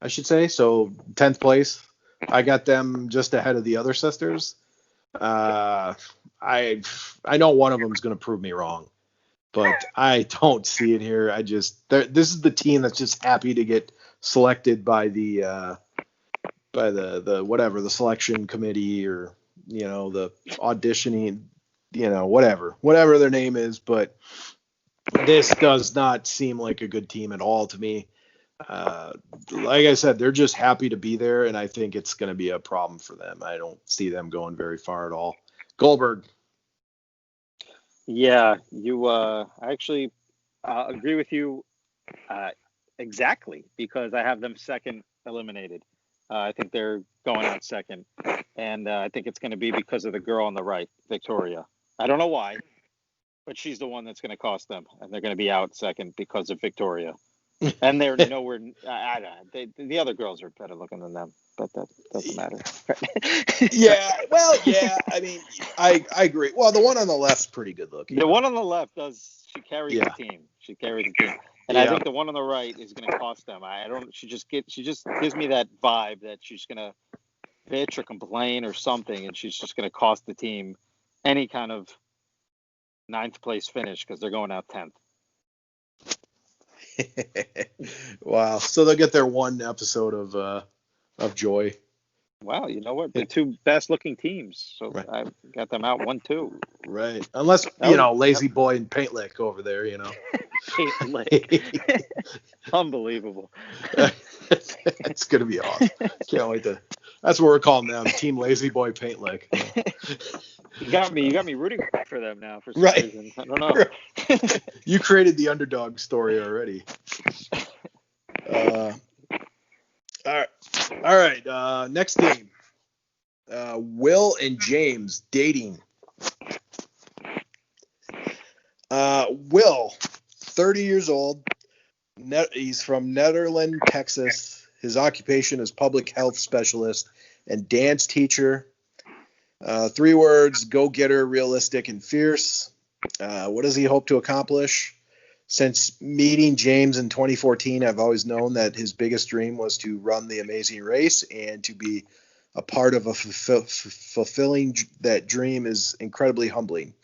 I should say. So 10th place. I got them just ahead of the other sisters. I know one of them is going to prove me wrong, but I don't see it here. This is the team that's just happy to get selected by the whatever, the selection committee, or the auditioning, whatever their name is. But this does not seem like a good team at all to me. Like I said, they're just happy to be there, and I think it's going to be a problem for them. I don't see them going very far at all. Goldberg. Yeah, I actually agree with you exactly, because I have them 2nd eliminated. I think they're going out 2nd, and I think it's going to be because of the girl on the right, Victoria. I don't know why, but she's the one that's going to cost them, and they're going to be out second because of Victoria. And they're nowhere. The other girls are better looking than them, but that doesn't matter. Yeah, well, yeah. I mean, I agree. Well, the one on the left's pretty good looking. The one on the left she carries Yeah. the team. She carries the team, and I think the one on the right is going to cost them. I don't. She just gives me that vibe that she's going to bitch or complain or something, and she's just going to cost the team any kind of 9th place finish because they're going out 10th. Wow. So they'll get their one episode of joy. Wow, you know what? The two best looking teams. So Right. I got them out 1-2. Right. Unless, Lazy Boy and Paint Lick over there, Paint Lick. Unbelievable. It's going to be awesome. Can't wait to. That's what we're calling them, Team Lazy Boy Paint Lick. You got me rooting for them now for some Right. reason. I don't know. You created the underdog story already. All right. Next game. Will and James dating. Will, 30 years old. He's from Netherlands, Texas. His occupation is public health specialist and dance teacher. 3 words: go-getter, realistic, and fierce. What does he hope to accomplish? Since meeting James in 2014, I've always known that his biggest dream was to run the amazing race, and to be a part of a fulfilling that dream is incredibly humbling.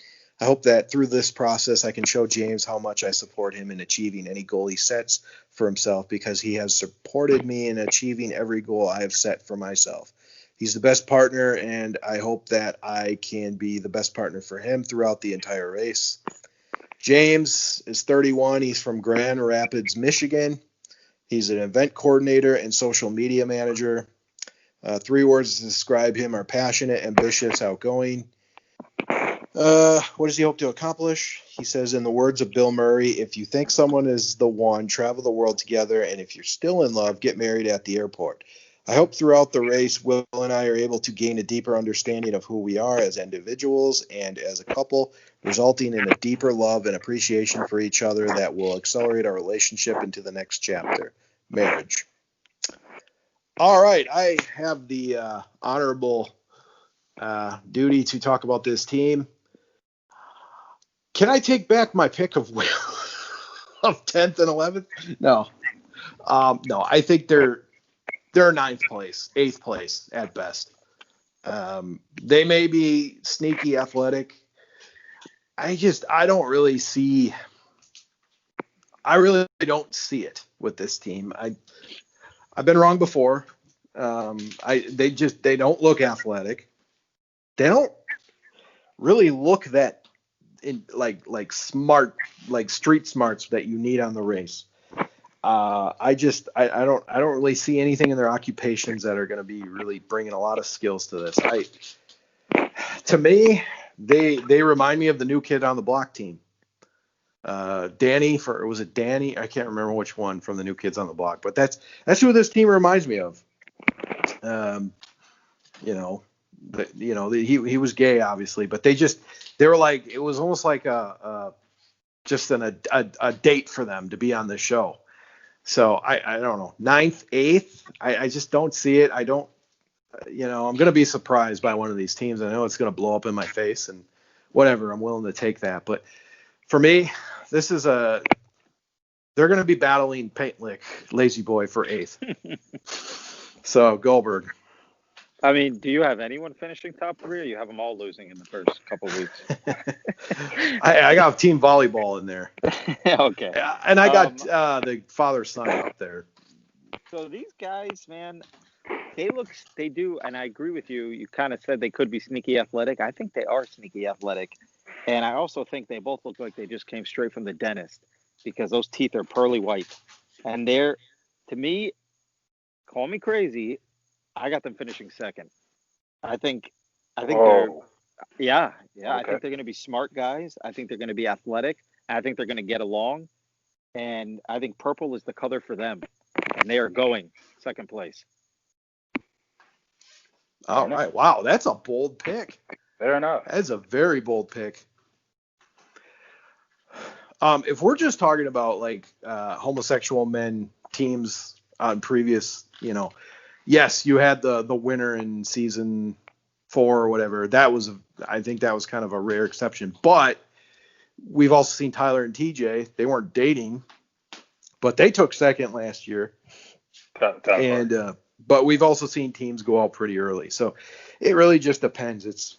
I hope that through this process, I can show James how much I support him in achieving any goal he sets for himself, because he has supported me in achieving every goal I have set for myself. He's the best partner, and I hope that I can be the best partner for him throughout the entire race. James is 31. He's from Grand Rapids, Michigan. He's an event coordinator and social media manager. 3 words to describe him are passionate, ambitious, outgoing. What does he hope to accomplish? He says, in the words of Bill Murray, if you think someone is the one, travel the world together, and if you're still in love, get married at the airport. I hope throughout the race, Will and I are able to gain a deeper understanding of who we are as individuals and as a couple, resulting in a deeper love and appreciation for each other that will accelerate our relationship into the next chapter, marriage. All right, I have the honorable duty to talk about this team. Can I take back my pick of 10th and 11th? No. No, I think they're 9th place, 8th place at best. They may be sneaky athletic. I don't really see it with this team. I've been wrong before. They don't look athletic. They don't really look that in like smart, like street smarts that you need on the race. I don't really see anything in their occupations that are going to be really bringing a lot of skills to this. To me, they remind me of the New Kid on the Block team. Danny, was it Danny? I can't remember which one from the New Kids on the Block, but that's who this team reminds me of. He was gay, obviously, but they were like, it was almost like a date for them to be on the show. So I don't know, 9th, 8th, I just don't see it. I don't, I'm going to be surprised by one of these teams. I know it's going to blow up in my face and whatever. I'm willing to take that. But for me, they're going to be battling Paint Lick, Lazy Boy for 8th. So Goldberg. I mean, do you have anyone finishing top 3, or you have them all losing in the first couple of weeks? I got team volleyball in there. Okay. And I got the father-son up there. So these guys, man, they do, and I agree with you. You kind of said they could be sneaky athletic. I think they are sneaky athletic. And I also think they both look like they just came straight from the dentist, because those teeth are pearly white. And to me, call me crazy, I got them finishing second. I think they're, yeah. Okay. I think they're going to be smart guys. I think they're going to be athletic. I think they're going to get along. And I think purple is the color for them. And they are going second place. All right. Wow. That's a bold pick. Fair enough. That's a very bold pick. If we're just talking about like homosexual men teams on previous, yes, you had the winner in season 4 or whatever. I think that was kind of a rare exception. But we've also seen Tyler and TJ. They weren't dating, but they took second last year. And but we've also seen teams go out pretty early. So it really just depends. It's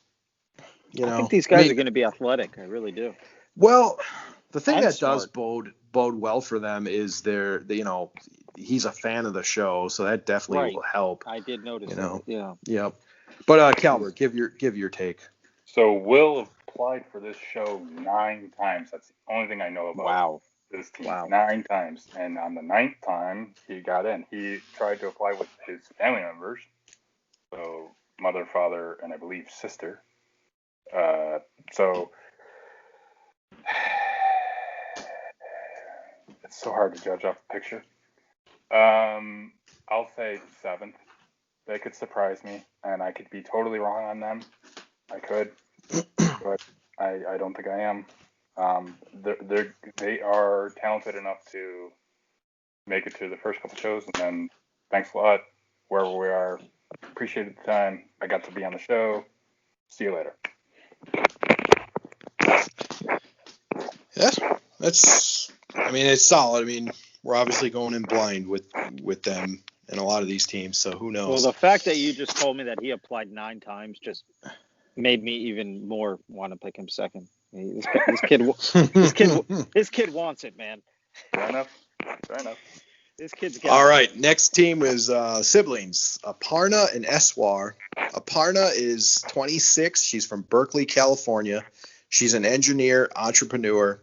I think these guys are going to be athletic. I really do. Well, the thing And that smart. does bode well for them is he's a fan of the show, so that definitely will help. I did notice that. Yeah. Yep. But Calbert, give your take. So Will applied for this show 9 times. That's the only thing I know about this team. Wow. 9 times. And on the 9th time, he got in. He tried to apply with his family members. So mother, father, and I believe sister. So it's so hard to judge off the picture. I'll say 7th. They could surprise me, and I could be totally wrong on them. I could, but I don't think I am. They are talented enough to make it to the first couple shows, and then thanks a lot, wherever we are. Appreciated the time. I got to be on the show. See you later. Yeah, it's solid. I mean, we're obviously going in blind with them and a lot of these teams, so who knows? Well, the fact that you just told me that he applied 9 times just made me even more want to pick him second. This kid wants it, man. Fair enough. This kid's all right. Next team is siblings, Aparna and Eswar. Aparna is 26. She's from Berkeley, California. She's an engineer, entrepreneur.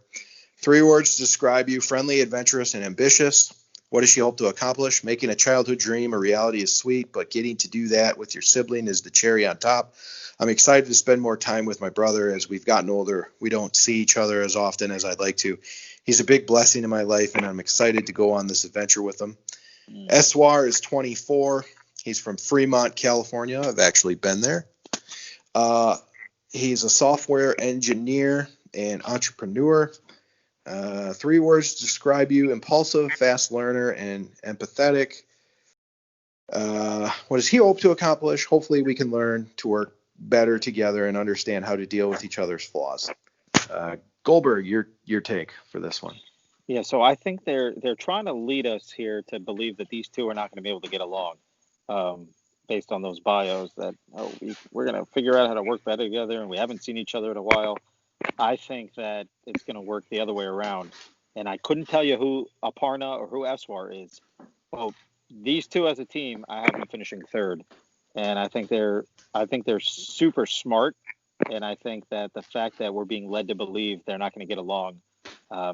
3 words to describe you: friendly, adventurous, and ambitious. What does she hope to accomplish? Making a childhood dream a reality is sweet, but getting to do that with your sibling is the cherry on top. I'm excited to spend more time with my brother as we've gotten older. We don't see each other as often as I'd like to. He's a big blessing in my life, and I'm excited to go on this adventure with him. Eswar is 24. He's from Fremont, California. I've actually been there. He's a software engineer and entrepreneur. 3 words to describe you: impulsive, fast learner, and empathetic. What does he hope to accomplish? Hopefully we can learn to work better together and understand how to deal with each other's flaws. Goldberg, your take for this one. Yeah, so I think they're trying to lead us here to believe that these two are not going to be able to get along, based on those bios that we're going to figure out how to work better together, and we haven't seen each other in a while. I think that it's going to work the other way around, and I couldn't tell you who Aparna or who Eswar is. Well, these two as a team, I have them finishing 3rd, and I think they're super smart, and I think that the fact that we're being led to believe they're not going to get along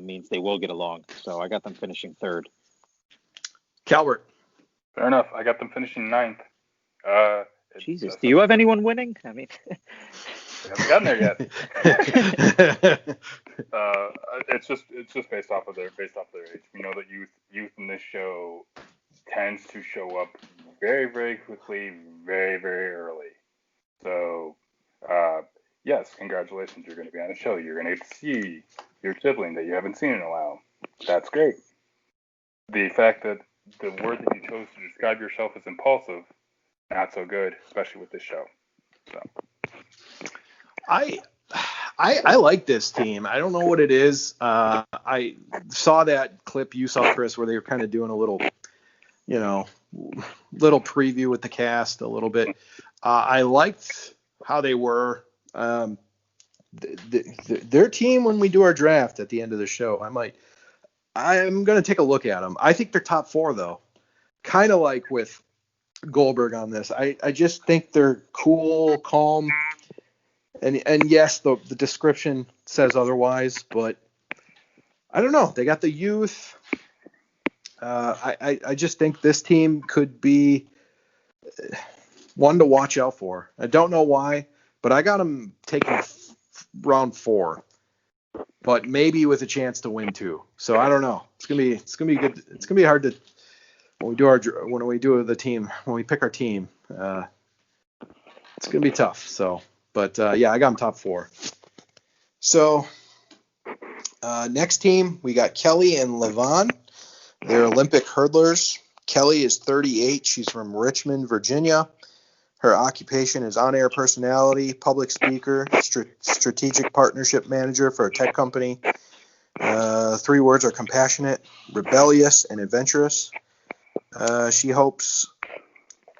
means they will get along. So I got them finishing 3rd. Calbert. Fair enough. I got them finishing 9th. Jesus, do you have anyone winning? I mean, we haven't gotten there yet. It's just based off of their age. We know that youth in this show tends to show up very, very quickly, very, very early. So, yes, congratulations. You're going to be on the show. You're going to get to see your sibling that you haven't seen in a while. That's great. The fact that the word that you chose to describe yourself as impulsive, not so good, especially with this show. So, I like this team. I don't know what it is. I saw that clip you saw, Chris, where they were kind of doing a little preview with the cast a little bit. I liked how they were. Their team, when we do our draft at the end of the show, I'm going to take a look at them. I think they're top 4, though. Kind of like with Goldberg on this. I just think they're cool, calm. And yes, the description says otherwise, but I don't know. They got the youth. I just think this team could be one to watch out for. I don't know why, but I got them taking round 4, but maybe with a chance to win 2. So I don't know. It's gonna be good. It's gonna be hard to when we pick our team. It's gonna be tough. So But yeah, I got them top 4. So next team, we got Kelly and Levon. They're Olympic hurdlers. Kelly is 38. She's from Richmond, Virginia. Her occupation is on-air personality, public speaker, strategic partnership manager for a tech company. 3 words are compassionate, rebellious, and adventurous. She hopes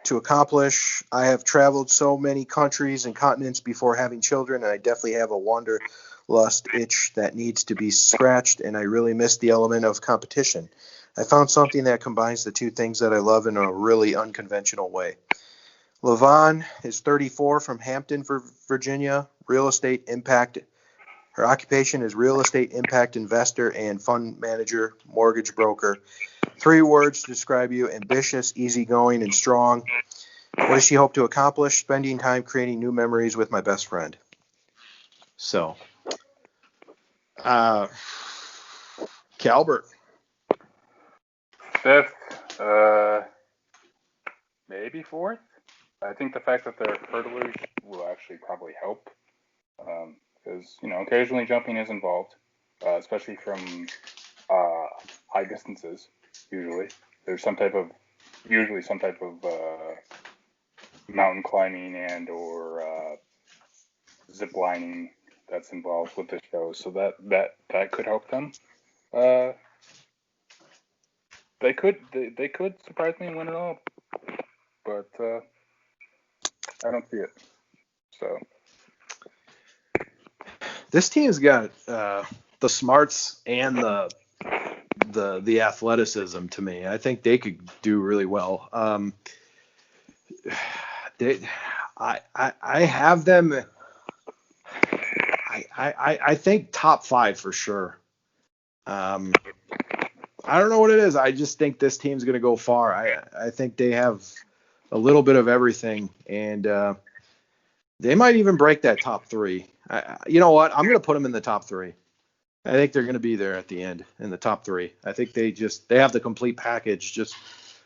to accomplish, I have traveled so many countries and continents before having children, and I definitely have a wanderlust itch that needs to be scratched, and I really miss the element of competition. I found something that combines the 2 things that I love in a really unconventional way. Levon is 34 from Hampton, Virginia, real estate impact. Her occupation is real estate impact investor and fund manager, mortgage broker. 3 words to describe you: ambitious, easygoing, and strong. What does she hope to accomplish? Spending time creating new memories with my best friend. So, Calbert. 5th, maybe 4th. I think the fact that they're hurdlers will actually probably help, because occasionally jumping is involved, especially from high distances. Usually, there's some type of mountain climbing and or zip lining that's involved with the show, so that could help them. They could surprise me and win it all, but I don't see it. So this team's got the smarts and the athleticism to me. I think they could do really well. I have them. I think top 5 for sure. I don't know what it is. I just think this team's going to go far. I think they have a little bit of everything, and they might even break that top 3. You know what? I'm going to put them in the top 3. I think they're going to be there at the end in the top 3. I think they have the complete package just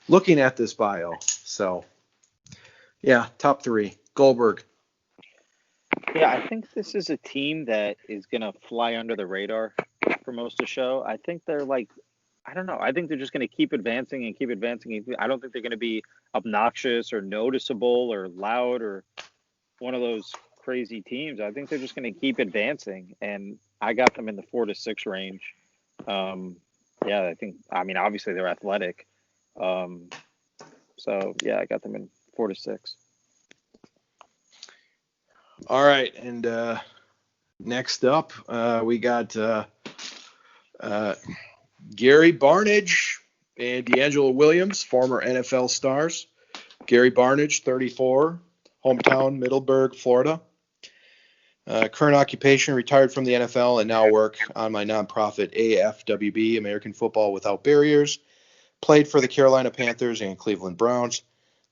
looking at this bio. So, yeah, top 3. Goldberg. Yeah, I think this is a team that is going to fly under the radar for most of the show. I think they're I don't know. I think they're just going to keep advancing and keep advancing. I don't think they're going to be obnoxious or noticeable or loud or one of those crazy teams. I think they're just going to keep advancing, and I got them in the 4 to 6 range. Yeah, I mean, obviously they're athletic. So yeah, I got them in 4 to 6. All right, and next up we got Gary Barnidge and D'Angelo Williams, former NFL stars. Gary Barnidge, 34, hometown Middleburg, Florida. Current occupation, retired from the NFL and now work on my nonprofit AFWB, American Football Without Barriers. Played for the Carolina Panthers and Cleveland Browns.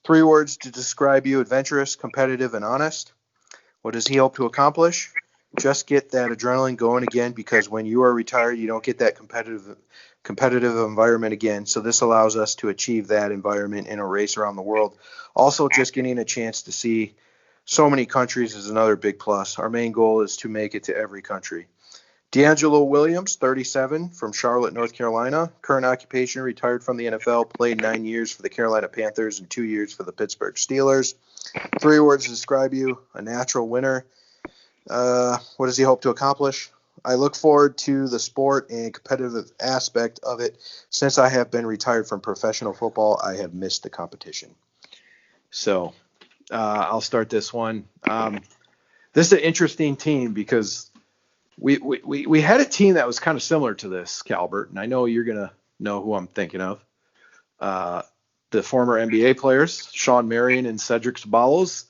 3 words to describe you: adventurous, competitive, and honest. What does he hope to accomplish? Just get that adrenaline going again, because when you are retired, you don't get that competitive environment again. So this allows us to achieve that environment in a race around the world. Also, just getting a chance to see so many countries is another big plus. Our main goal is to make it to every country. D'Angelo Williams, 37, from Charlotte, North Carolina. Current occupation, retired from the NFL, played 9 years for the Carolina Panthers and 2 years for the Pittsburgh Steelers. 3 words to describe you: a natural winner. What does he hope to accomplish? I look forward to the sport and competitive aspect of it. Since I have been retired from professional football, I have missed the competition. So I'll start this one. This is an interesting team because we had a team that was kind of similar to this, Calbert, and I know you're going to know who I'm thinking of. The former NBA players, Sean Marion and Cedric Ceballos,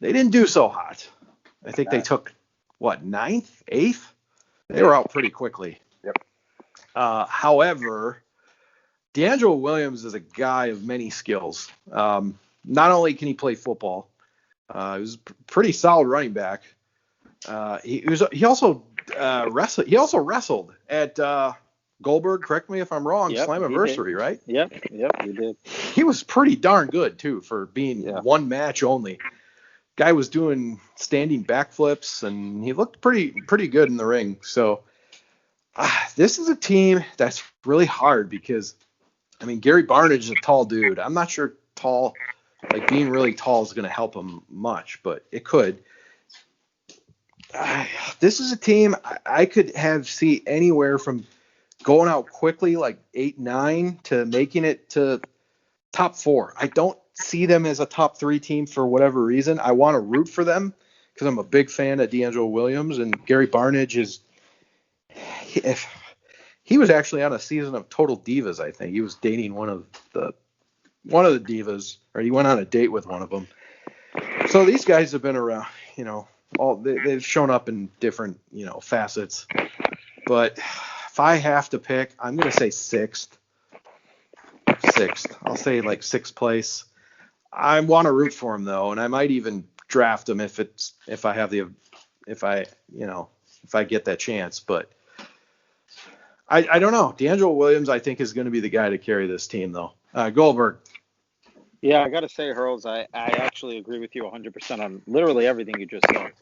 they didn't do so hot. I think they took, 9th, 8th? They were out pretty quickly. Yep. However, D'Angelo Williams is a guy of many skills. Not only can he play football, he was a pretty solid running back. He also wrestled at Goldberg. Correct me if I'm wrong. Yep, Slammiversary, right? Yep, he did. He was pretty darn good too for being one match only. guy was doing standing backflips, and he looked pretty good in the ring. So this is a team that's really hard because, I mean, Gary Barnage is a tall dude. I'm not sure being really tall is going to help him much, but it could. This is a team I could see anywhere from going out quickly, like 8-9, to making it to top 4. I don't see them as a top 3 team for whatever reason. I want to root for them because I'm a big fan of D'Angelo Williams, and Gary Barnage is. If he was actually on a season of Total Divas, I think he was dating one of the divas, or he went on a date with one of them. So these guys have been around, they've shown up in different, facets. But if I have to pick, I'm going to say sixth. I'll say like 6th place. I want to root for him though, and I might even draft him if I get that chance. But I don't know. D'Angelo Williams, I think, is going to be the guy to carry this team though. Goldberg. Yeah, I got to say, Hurls, I actually agree with you 100% on literally everything you just said.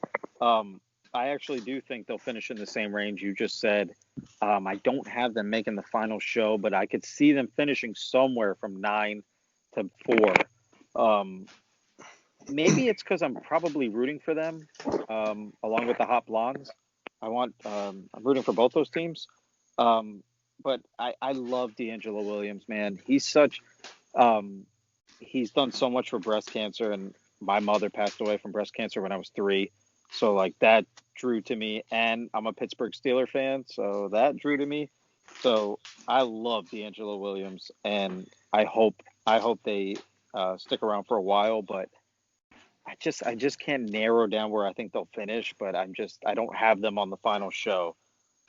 I actually do think they'll finish in the same range you just said. I don't have them making the final show, but I could see them finishing somewhere from 9 to 4. Maybe it's because I'm probably rooting for them, along with the Hot Blondes. I'm rooting for both those teams. But I love D'Angelo Williams, man. He's done so much for breast cancer, and my mother passed away from breast cancer when I was 3. So like that drew to me, and I'm a Pittsburgh Steelers fan, so that drew to me. So I love D'Angelo Williams, and I hope they stick around for a while, but I just can't narrow down where I think they'll finish, but I don't have them on the final show.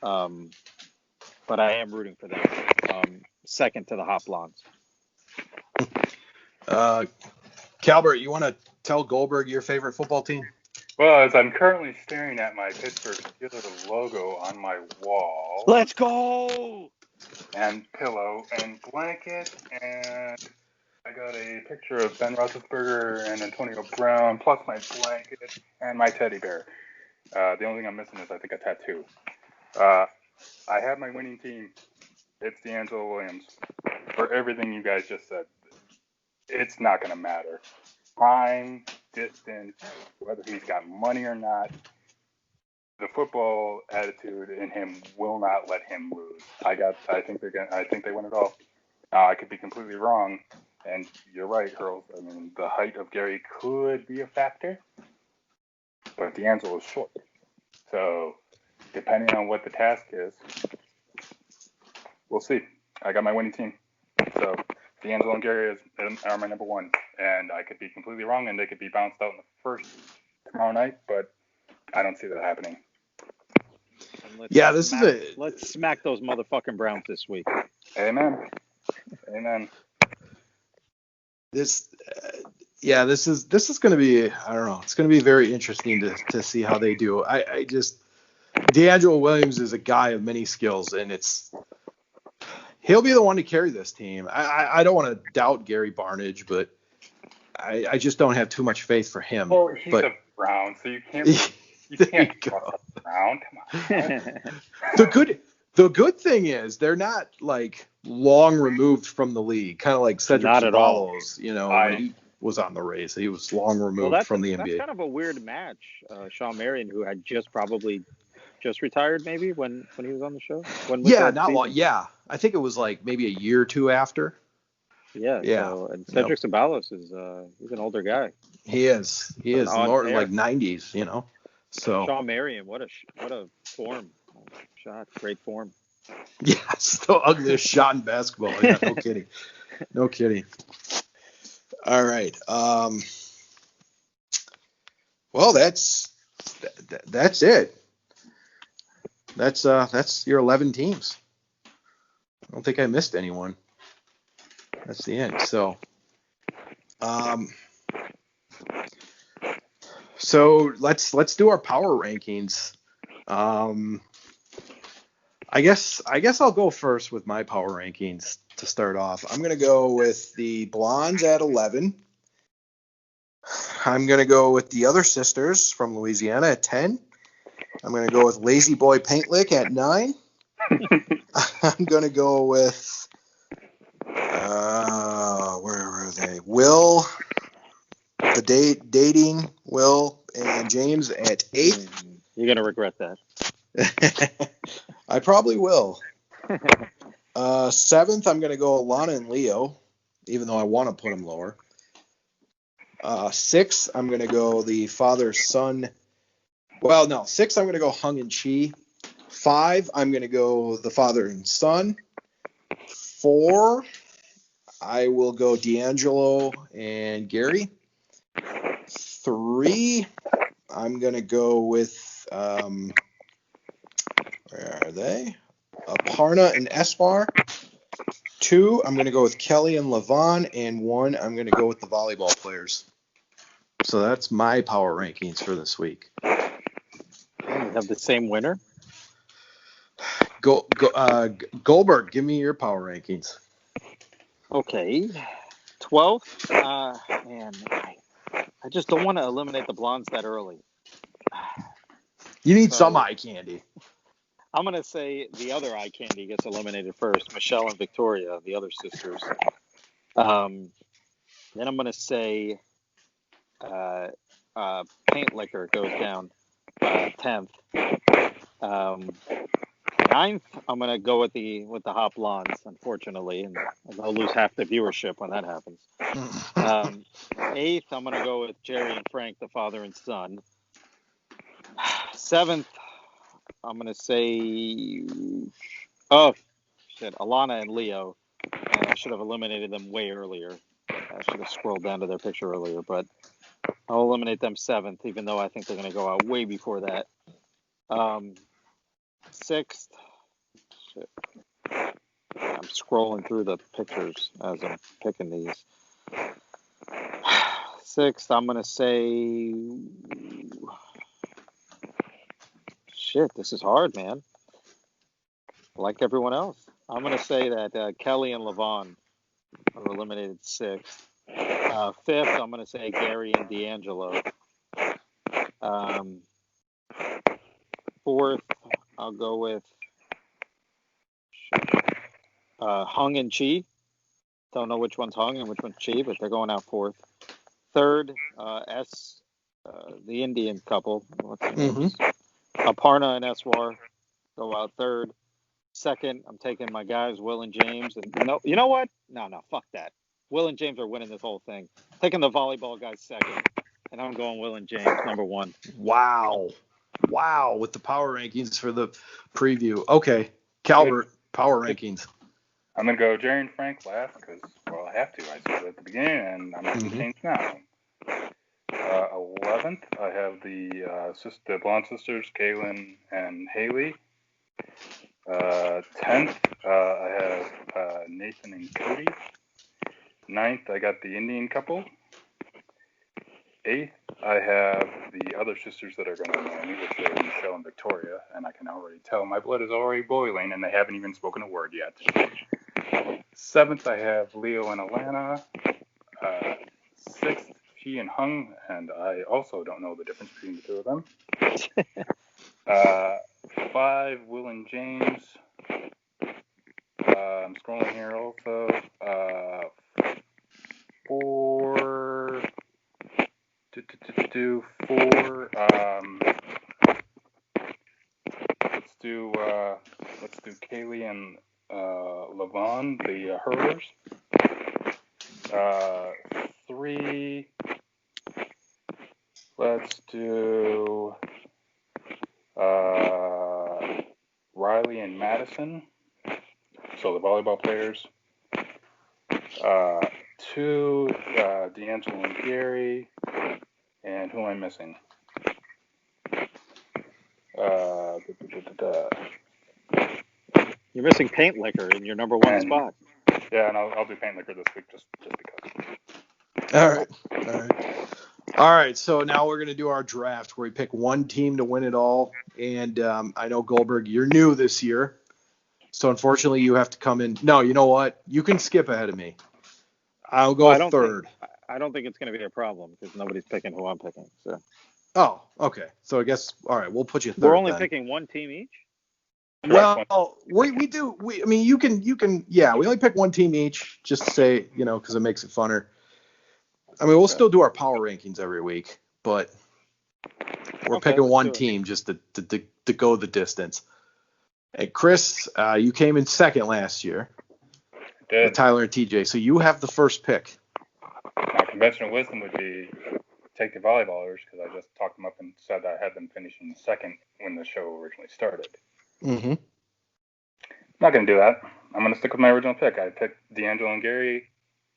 But I am rooting for them. Second to the Hot Blondes. Calbert, you want to tell Goldberg your favorite football team? Well, as I'm currently staring at my Pittsburgh Steelers logo on my wall. Let's go! And pillow and blanket, and I got a picture of Ben Roethlisberger and Antonio Brown, plus my blanket and my teddy bear. The only thing I'm missing is, I think, a tattoo. I have my winning team. It's D'Angelo Williams. For everything you guys just said, it's not going to matter. Time, distance, whether he's got money or not, the football attitude in him will not let him lose. I think they win it all. I could be completely wrong, and you're right, Hurls. I mean, the height of Gary could be a factor, but D'Angelo is short. So, depending on what the task is, we'll see. I got my winning team. So, D'Angelo and Gary are my number 1, and I could be completely wrong, and they could be bounced out in the first tomorrow night, but I don't see that happening. Let's smack those motherfucking Browns this week. Amen. This is going to be, I don't know, it's going to be very interesting to see how they do. D'Angelo Williams is a guy of many skills, and he'll be the one to carry this team. I don't want to doubt Gary Barnage, but I just don't have too much faith for him. Well, he's a Brown, so you can't trust a Brown. Come on. The good thing is they're not like long removed from the league, kind of like Cedric Ceballos, when he was on the Rays. He was long removed from the NBA. That's kind of a weird match. Sean Marion, who had just retired, maybe when he was on the show. Yeah, I think it was like maybe a year or two after. Yeah. So, and Cedric Ceballos is he's an older guy. He is more like 90s, So Sean Marion, what a form shot, great form. Yeah, it's the ugliest shot in basketball. Yeah, no kidding. All right. Well, that's it. That's your 11 teams. I don't think I missed anyone. That's the end. So let's do our power rankings. I guess I'll go first with my power rankings to start off. I'm going to go with the Blondes at 11. I'm going to go with the other sisters from Louisiana at 10. I'm going to go with Lazy Boy Paint Lick at 9. I'm going to go with, where were they? Will, dating Will and James at 8. You're going to regret that. I probably will. 7th, I'm going to go Alana and Leo, even though I want to put them lower. 6th, I'm going to go the father-son. Well, no, 6th, I'm going to go Hung and Chi. 5, I'm going to go the father and son. 4, I will go D'Angelo and Gary. 3, I'm going to go with, where are they? Aparna and Esmar. 2, I'm going to go with Kelly and Levon. And 1, I'm going to go with the volleyball players. So that's my power rankings for this week. We have the same winner. Goldberg, give me your power rankings. Okay. 12th. Man, I just don't want to eliminate the blondes that early. You need some eye candy. I'm going to say the other eye candy gets eliminated first. Michelle and Victoria, the other sisters. Then I'm going to say Paint Liquor goes down 10th. 9th, I'm going to go with the Hot Blondes, unfortunately, and they'll lose half the viewership when that happens. 8th, I'm going to go with Jerry and Frank, the father and son. 7th, I'm going to say, Alana and Leo. I should have eliminated them way earlier. I should have scrolled down to their picture earlier, but I'll eliminate them 7th, even though I think they're going to go out way before that. 6th, shit. I'm scrolling through the pictures as I'm picking these. 6th, I'm going to say, shit, this is hard, man. Like everyone else. I'm going to say that Kelly and Levon are eliminated 6th. 5th, I'm going to say Gary and D'Angelo. 4th, I'll go with Hung and Chi. Don't know which one's Hung and which one's Chi, but they're going out 4th. 3rd, the Indian couple. What's their names? Aparna and Eswar go out 3rd. 2nd, I'm taking my guys, Will and James. And you know what? No, fuck that. Will and James are winning this whole thing. Taking the volleyball guys 2nd. And I'm going Will and James, number 1. Wow, with the power rankings for the preview. Okay, Calbert, power rankings. I'm going to go Jerry and Frank last because, well, I have to. I said it at the beginning, and I'm not going to change now. 11th, I have the blonde sisters, Kaylin and Haley. 10th, I have Nathan and Cody. 9th, I got the Indian couple. 8th, I have the other sisters that are going to annoy me, which are Michelle and Victoria, and I can already tell my blood is already boiling, and they haven't even spoken a word yet. 7th, I have Leo and Alana. 6th, Chi and Hung, and I also don't know the difference between the two of them. 5, Will and James. I'm scrolling here also. 4. 4. Let's do Kaylee and Levon, the Hurls. 3. Let's do Riley and Madison. So the volleyball players. 2, D'Angelo and Gary. And who am I missing? You're missing Paint Liquor in your number 1 spot. Yeah, and I'll do Paint Liquor this week just because. All right. So now we're going to do our draft where we pick one team to win it all. And I know, Goldberg, you're new this year. So unfortunately, you have to come in. No, you know what? You can skip ahead of me. I'll go 3rd. I don't think it's going to be a problem because nobody's picking who I'm picking. So Oh, okay. So I guess all right. We'll put you we're third only then. picking one team each. Well, we do. I mean, you can. Yeah, we only pick one team each, just to say, because it makes it funner. I mean, we'll still do our power rankings every week, but we're picking one team just to go the distance. Hey, Chris, you came in second last year with Tyler and TJ, so you have the first pick. Now, conventional wisdom would be take the volleyballers because I just talked them up and said I had them finishing second when the show originally started. Mm-hmm. I'm not going to do that. I'm going to stick with my original pick. I picked D'Angelo and Gary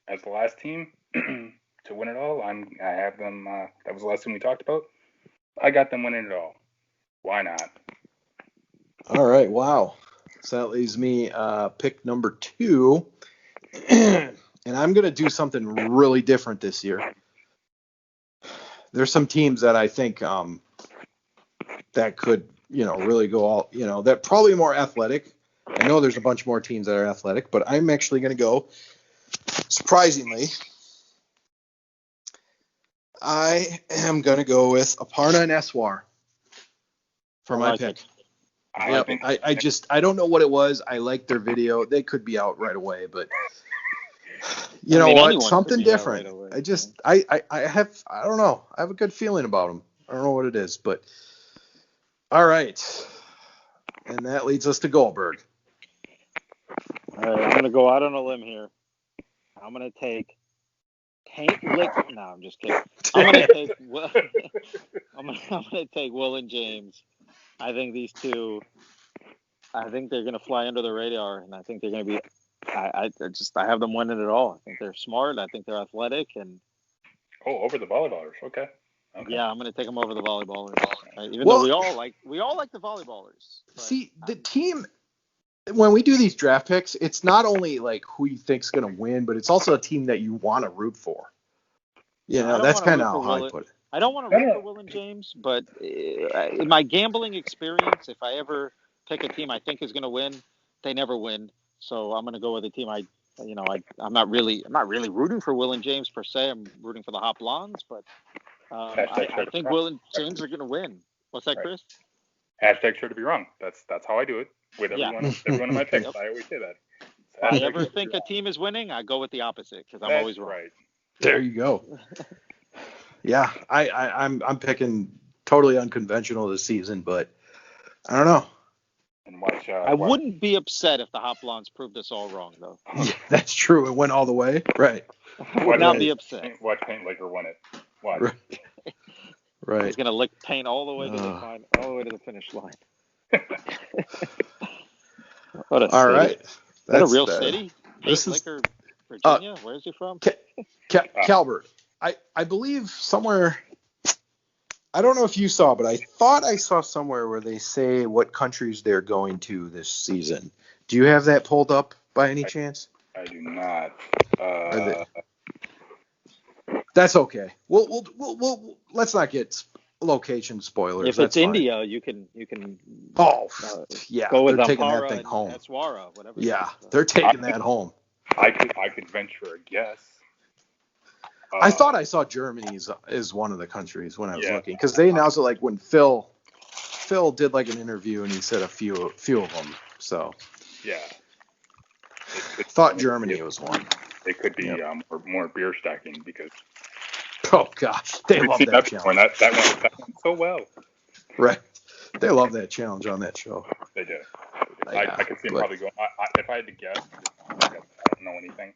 as the last team to win it all. I have them. That was the last team we talked about. I got them winning it all. Why not? All right. Wow. So that leaves me pick number 2. And I'm going to do something really different this year. There's some teams that I think that could, really go all, that probably more athletic. I know there's a bunch more teams that are athletic, but I'm actually going to go, surprisingly, I am going to go with Aparna and Eswar for my pick. I don't know what it was. I liked their video. They could be out right away, but you know what? Something different. Right, I don't know. I have a good feeling about them. I don't know what it is, but all right. And that leads us to Goldberg. All right, I'm going to go out on a limb here. I'm going to take Paint Lick. No, I'm just kidding. I'm going to take Will. I'm going to take Will and James. I think these two. I think they're going to fly under the radar, and I think they're going to be. I have them winning it all. I think they're smart. I think they're athletic, and. Oh, over the volleyballers. Okay. Yeah, I'm going to take them over the volleyballers. Even though we all like the volleyballers. See, the team. When we do these draft picks, it's not only like who you think's going to win, but it's also a team that you want to root for. That's kind of how I put it. I don't want to root for Will and James, but in my gambling experience, if I ever pick a team I think is going to win, they never win. So I'm going to go with a team I'm not really rooting for Will and James per se. I'm rooting for the Hot Blondes, but I think Will and James are going to win. What's that, Chris? Hashtag sure to be wrong. That's how I do it with everyone of my picks. I always say that. If I ever think a team is winning, I go with the opposite because I'm always wrong. Right. There you go. Yeah, I'm picking totally unconventional this season, but I don't know. And watch. I wouldn't be upset if the Hot Blondes proved us all wrong, though. Yeah, that's true. It went all the way. Right. I would not be upset. Watch Paint Licker win it. Watch. Right. He's gonna lick paint all the way to the finish line. What a all city. right. That's a real city. Paint Licker, Virginia. Where is he from? Calbert. I believe somewhere. I don't know if you saw, but I thought I saw somewhere where they say what countries they're going to this season. Do you have that pulled up by any chance? I do not. That's okay. We'll let's not get location spoilers. If it's India, you can. Oh, yeah. Go with they're taking that thing home. Eswara, whatever. Yeah, they're taking that home. I could venture a guess. I thought I saw Germany is one of the countries when I was looking because they announced it like when Phil did like an interview and he said a few of them. So yeah, thought Germany was one. It could be more beer stacking because. Oh gosh, they love that challenge. That went so well. Right, they love that challenge on that show. They do. I could see them probably going. If I had to guess, I don't know anything.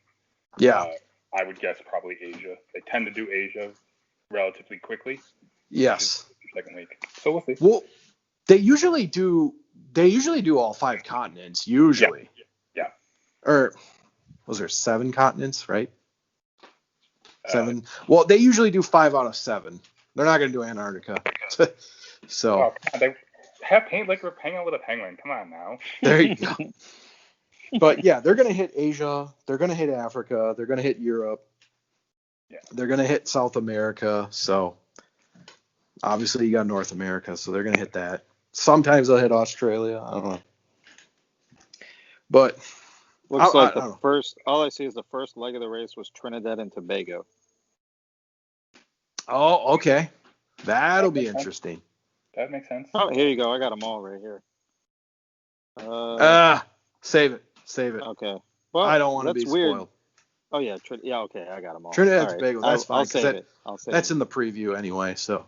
Yeah. I would guess probably Asia. They tend to do Asia relatively quickly. Yes. Second week. So we'll see. Well, they usually do all 5 continents, usually. Yeah. Or was there 7 continents, right? 7. Well, they usually do 5 out of 7. They're not going to do Antarctica. So. They have Paint Licker hang out with a penguin. Come on now. There you go. But yeah, they're going to hit Asia. They're going to hit Africa. They're going to hit Europe. Yeah. They're going to hit South America. So obviously you got North America, so they're going to hit that. Sometimes they'll hit Australia. I don't know. But looks like all I see is the first leg of the race was Trinidad and Tobago. Oh, okay. That'll be interesting. That makes sense. Oh, here you go. I got them all right here. Save it. Save it. Okay. Well, I don't want to that's be weird. spoiled. Oh yeah, yeah. Okay, I got them all. Trinidad All and right. Tobago. That's fine. I'll save it. That's in the preview anyway. So,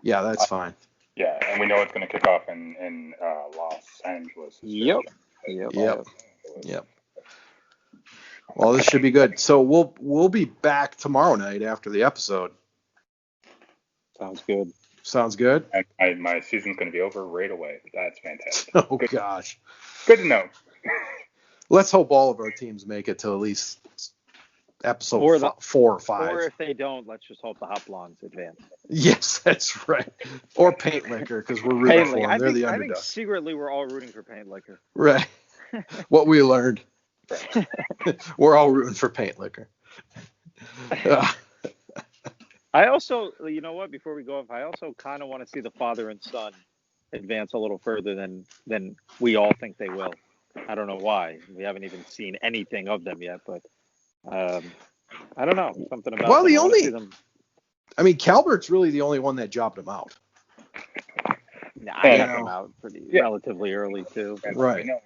yeah, that's fine. Yeah, and we know it's going to kick off in Los Angeles. Yep. Well, this should be good. So we'll be back tomorrow night after the episode. Sounds good. Sounds good. My season's going to be over right away. That's fantastic. Oh good. Gosh. Good to know. Let's hope all of our teams make it to at least episode 4 or 5. Or if they don't, let's just hope the Hot Blondes advance. Yes, that's right. Or Paint Liquor, because we're rooting for them. They're the I underdog. think secretly we're all rooting for Paint Liquor. Right. What we learned. We're all rooting for Paint Liquor. I also, you know what, before we go off, I also kind of want to see the father and son advance a little further than we all think they will. I don't know why. We haven't even seen anything of them yet, but I don't know. Something about well, them. Calbert's really the only one that jobbed him out. Nah, I got them out relatively early too. Right. You know,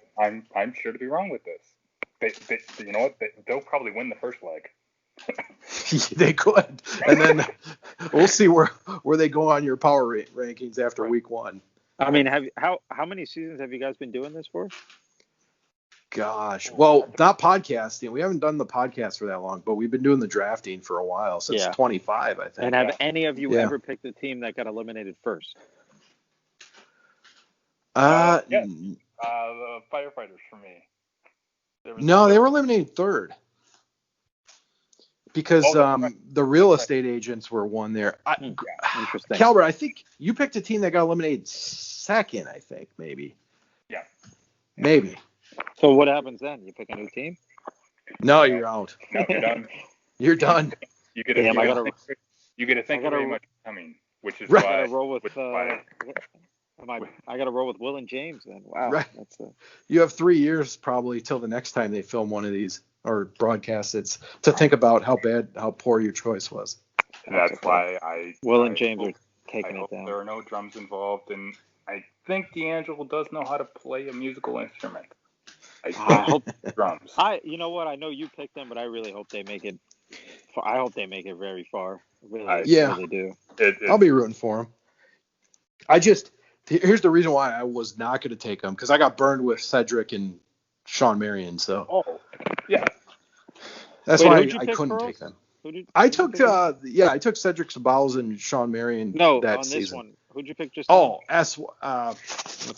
I'm sure to be wrong with this. They you know what? They'll probably win the first leg. They could, and then we'll see where they go on your power rankings after week 1. I mean, how many seasons have you guys been doing this for? Gosh, well, not podcasting. We haven't done the podcast for that long, but we've been doing the drafting for a while, since 25, I think. And have any of you ever picked a team that got eliminated first? The firefighters for me. No, they were eliminated third. Because the real estate agents were one there. Interesting. Calbert, I think you picked a team that got eliminated second, I think, maybe. Yeah. Maybe. So what happens then? You pick a new team? No, you're out. No, you're done. You're done. You get to think very much coming, which is why I got to roll with I got to roll with Will and James then. Wow. Right. You have 3 years probably till the next time they film one of these or broadcast it to think about how poor your choice was. And that's why Will and James are taking it down. There are no drums involved, and I think D'Angelo does know how to play a musical instrument. I hope drums. You know what? I know you picked them, but I really hope they make it. I hope they make it very far. Really do. I'll be rooting for them. Here's the reason why I was not going to take them, because I got burned with Cedric and Sean Marion. So. Oh, yeah. That's why I couldn't take them. I took Cedric Sabalos and Sean Marion that season. This one. Who'd you pick? What's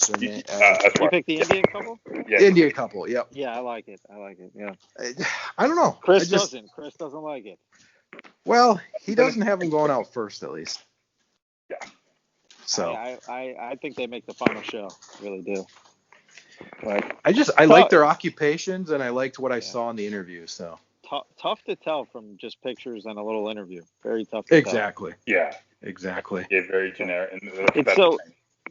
their name? You picked the Indian couple? Yeah. Indian couple, yep. Yeah, I like it. Yeah. I don't know. Chris doesn't like it. Well, he doesn't have them going out first, at least. Yeah. So I think they make the final show. Really do. But I like their occupations, and I liked what I saw in the interview. So tough to tell from just pictures and a little interview. Very tough to tell. Yeah. Exactly. Yeah, very generic. And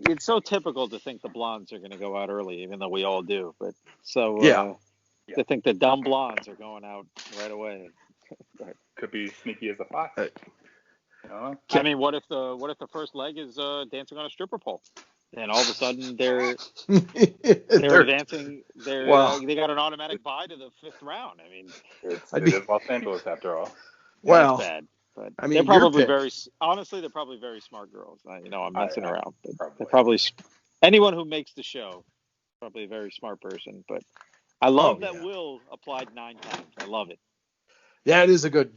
it's so typical to think the blondes are going to go out early, even though we all do. But to think the dumb blondes are going out right away. Could be sneaky as a fox. I mean, what if the first leg is dancing on a stripper pole? And all of a sudden they're advancing. They got an automatic bye to the 5th round. I mean, it is Los Angeles after all. Well, that's bad. But I mean, they're probably they're probably very smart girls. I'm messing around. But they're probably anyone who makes the show, probably a very smart person. But I love that Will applied 9 times. I love it. That is a good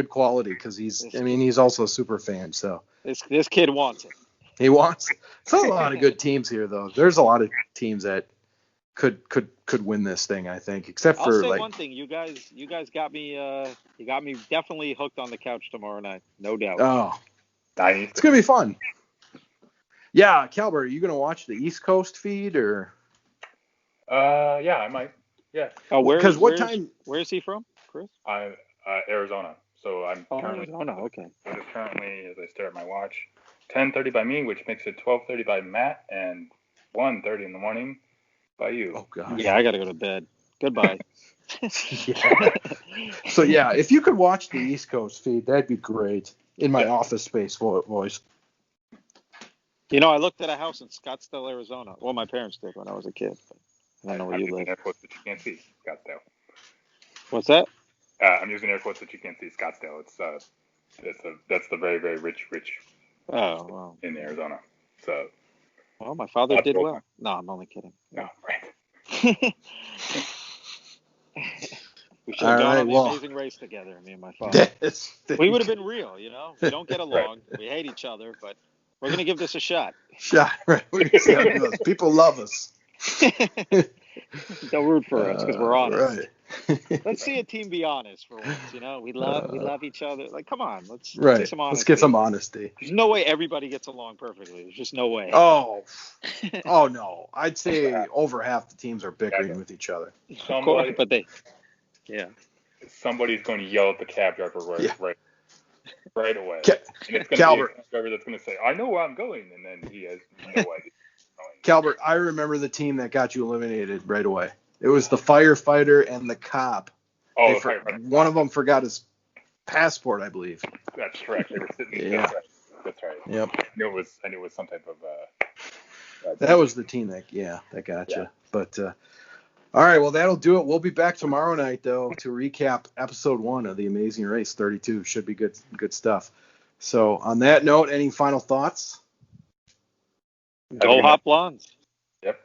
quality, because he's also a super fan. So this kid wants it. He wants it. There's a lot of good teams here, though. There's a lot of teams that could win this thing, I think, except for I'll say one thing. You guys got me. You got me definitely hooked on the couch tomorrow night, no doubt. Oh, it's gonna be fun. Yeah, Calbert, are you gonna watch the East Coast feed or? Yeah, I might. Yeah. Oh, time? Where is he from, Chris? Arizona. So I'm currently. Arizona. Okay. It is currently, as I stare at my watch, 10:30 by me, which makes it 12:30 by Matt, and 1:30 in the morning by you. Oh God. Yeah, I gotta go to bed. Goodbye. Yeah. So yeah, if you could watch the East Coast feed, that'd be great. In my office space voice. I looked at a house in Scottsdale, Arizona. Well, my parents did when I was a kid. But I don't know where I'm you using live. air quotes that you can't see, Scottsdale. What's that? I'm using air quotes that you can't see, Scottsdale. That's the very, very rich Oh, well. in Arizona. So. Well, my father did well. No, I'm only kidding. No, right. We should have gone on the Amazing Race together, me and my father. We would have been real, We don't get along. Right. We hate each other, but we're going to give this a shot. Right. We're gonna see how it goes. People love us. They'll root for us because we're honest. Right. Let's see a team be honest for once, We love each other. Like, come on, let's see some honesty. Let's get some honesty. There's no way everybody gets along perfectly. There's just no way. Oh no. I'd say over half the teams are bickering with each other. Of course, but somebody's going to yell at the cab driver right away. And it's going to be a cab driver that's going to say, "I know where I'm going," and then he has no idea. Calbert, I remember the team that got you eliminated right away. It was the firefighter and the cop. Oh, one of them forgot his passport, I believe. That's correct. They were sitting. Yeah. That's right. Yep. I knew it was some type of. That was the team that got you. But all right, well that'll do it. We'll be back tomorrow night though to recap episode 1 of the Amazing Race 32. Should be good stuff. So on that note, any final thoughts? Go Hot Blondes. Yep.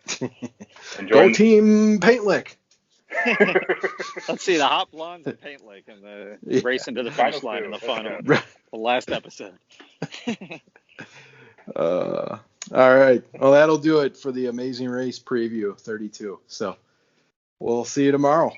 Go Team Paint Lick. Let's see the Hot Blondes and Paint Lick and the race into the finish line in the final, the last episode. All right. Well, that'll do it for the Amazing Race preview 32. So we'll see you tomorrow.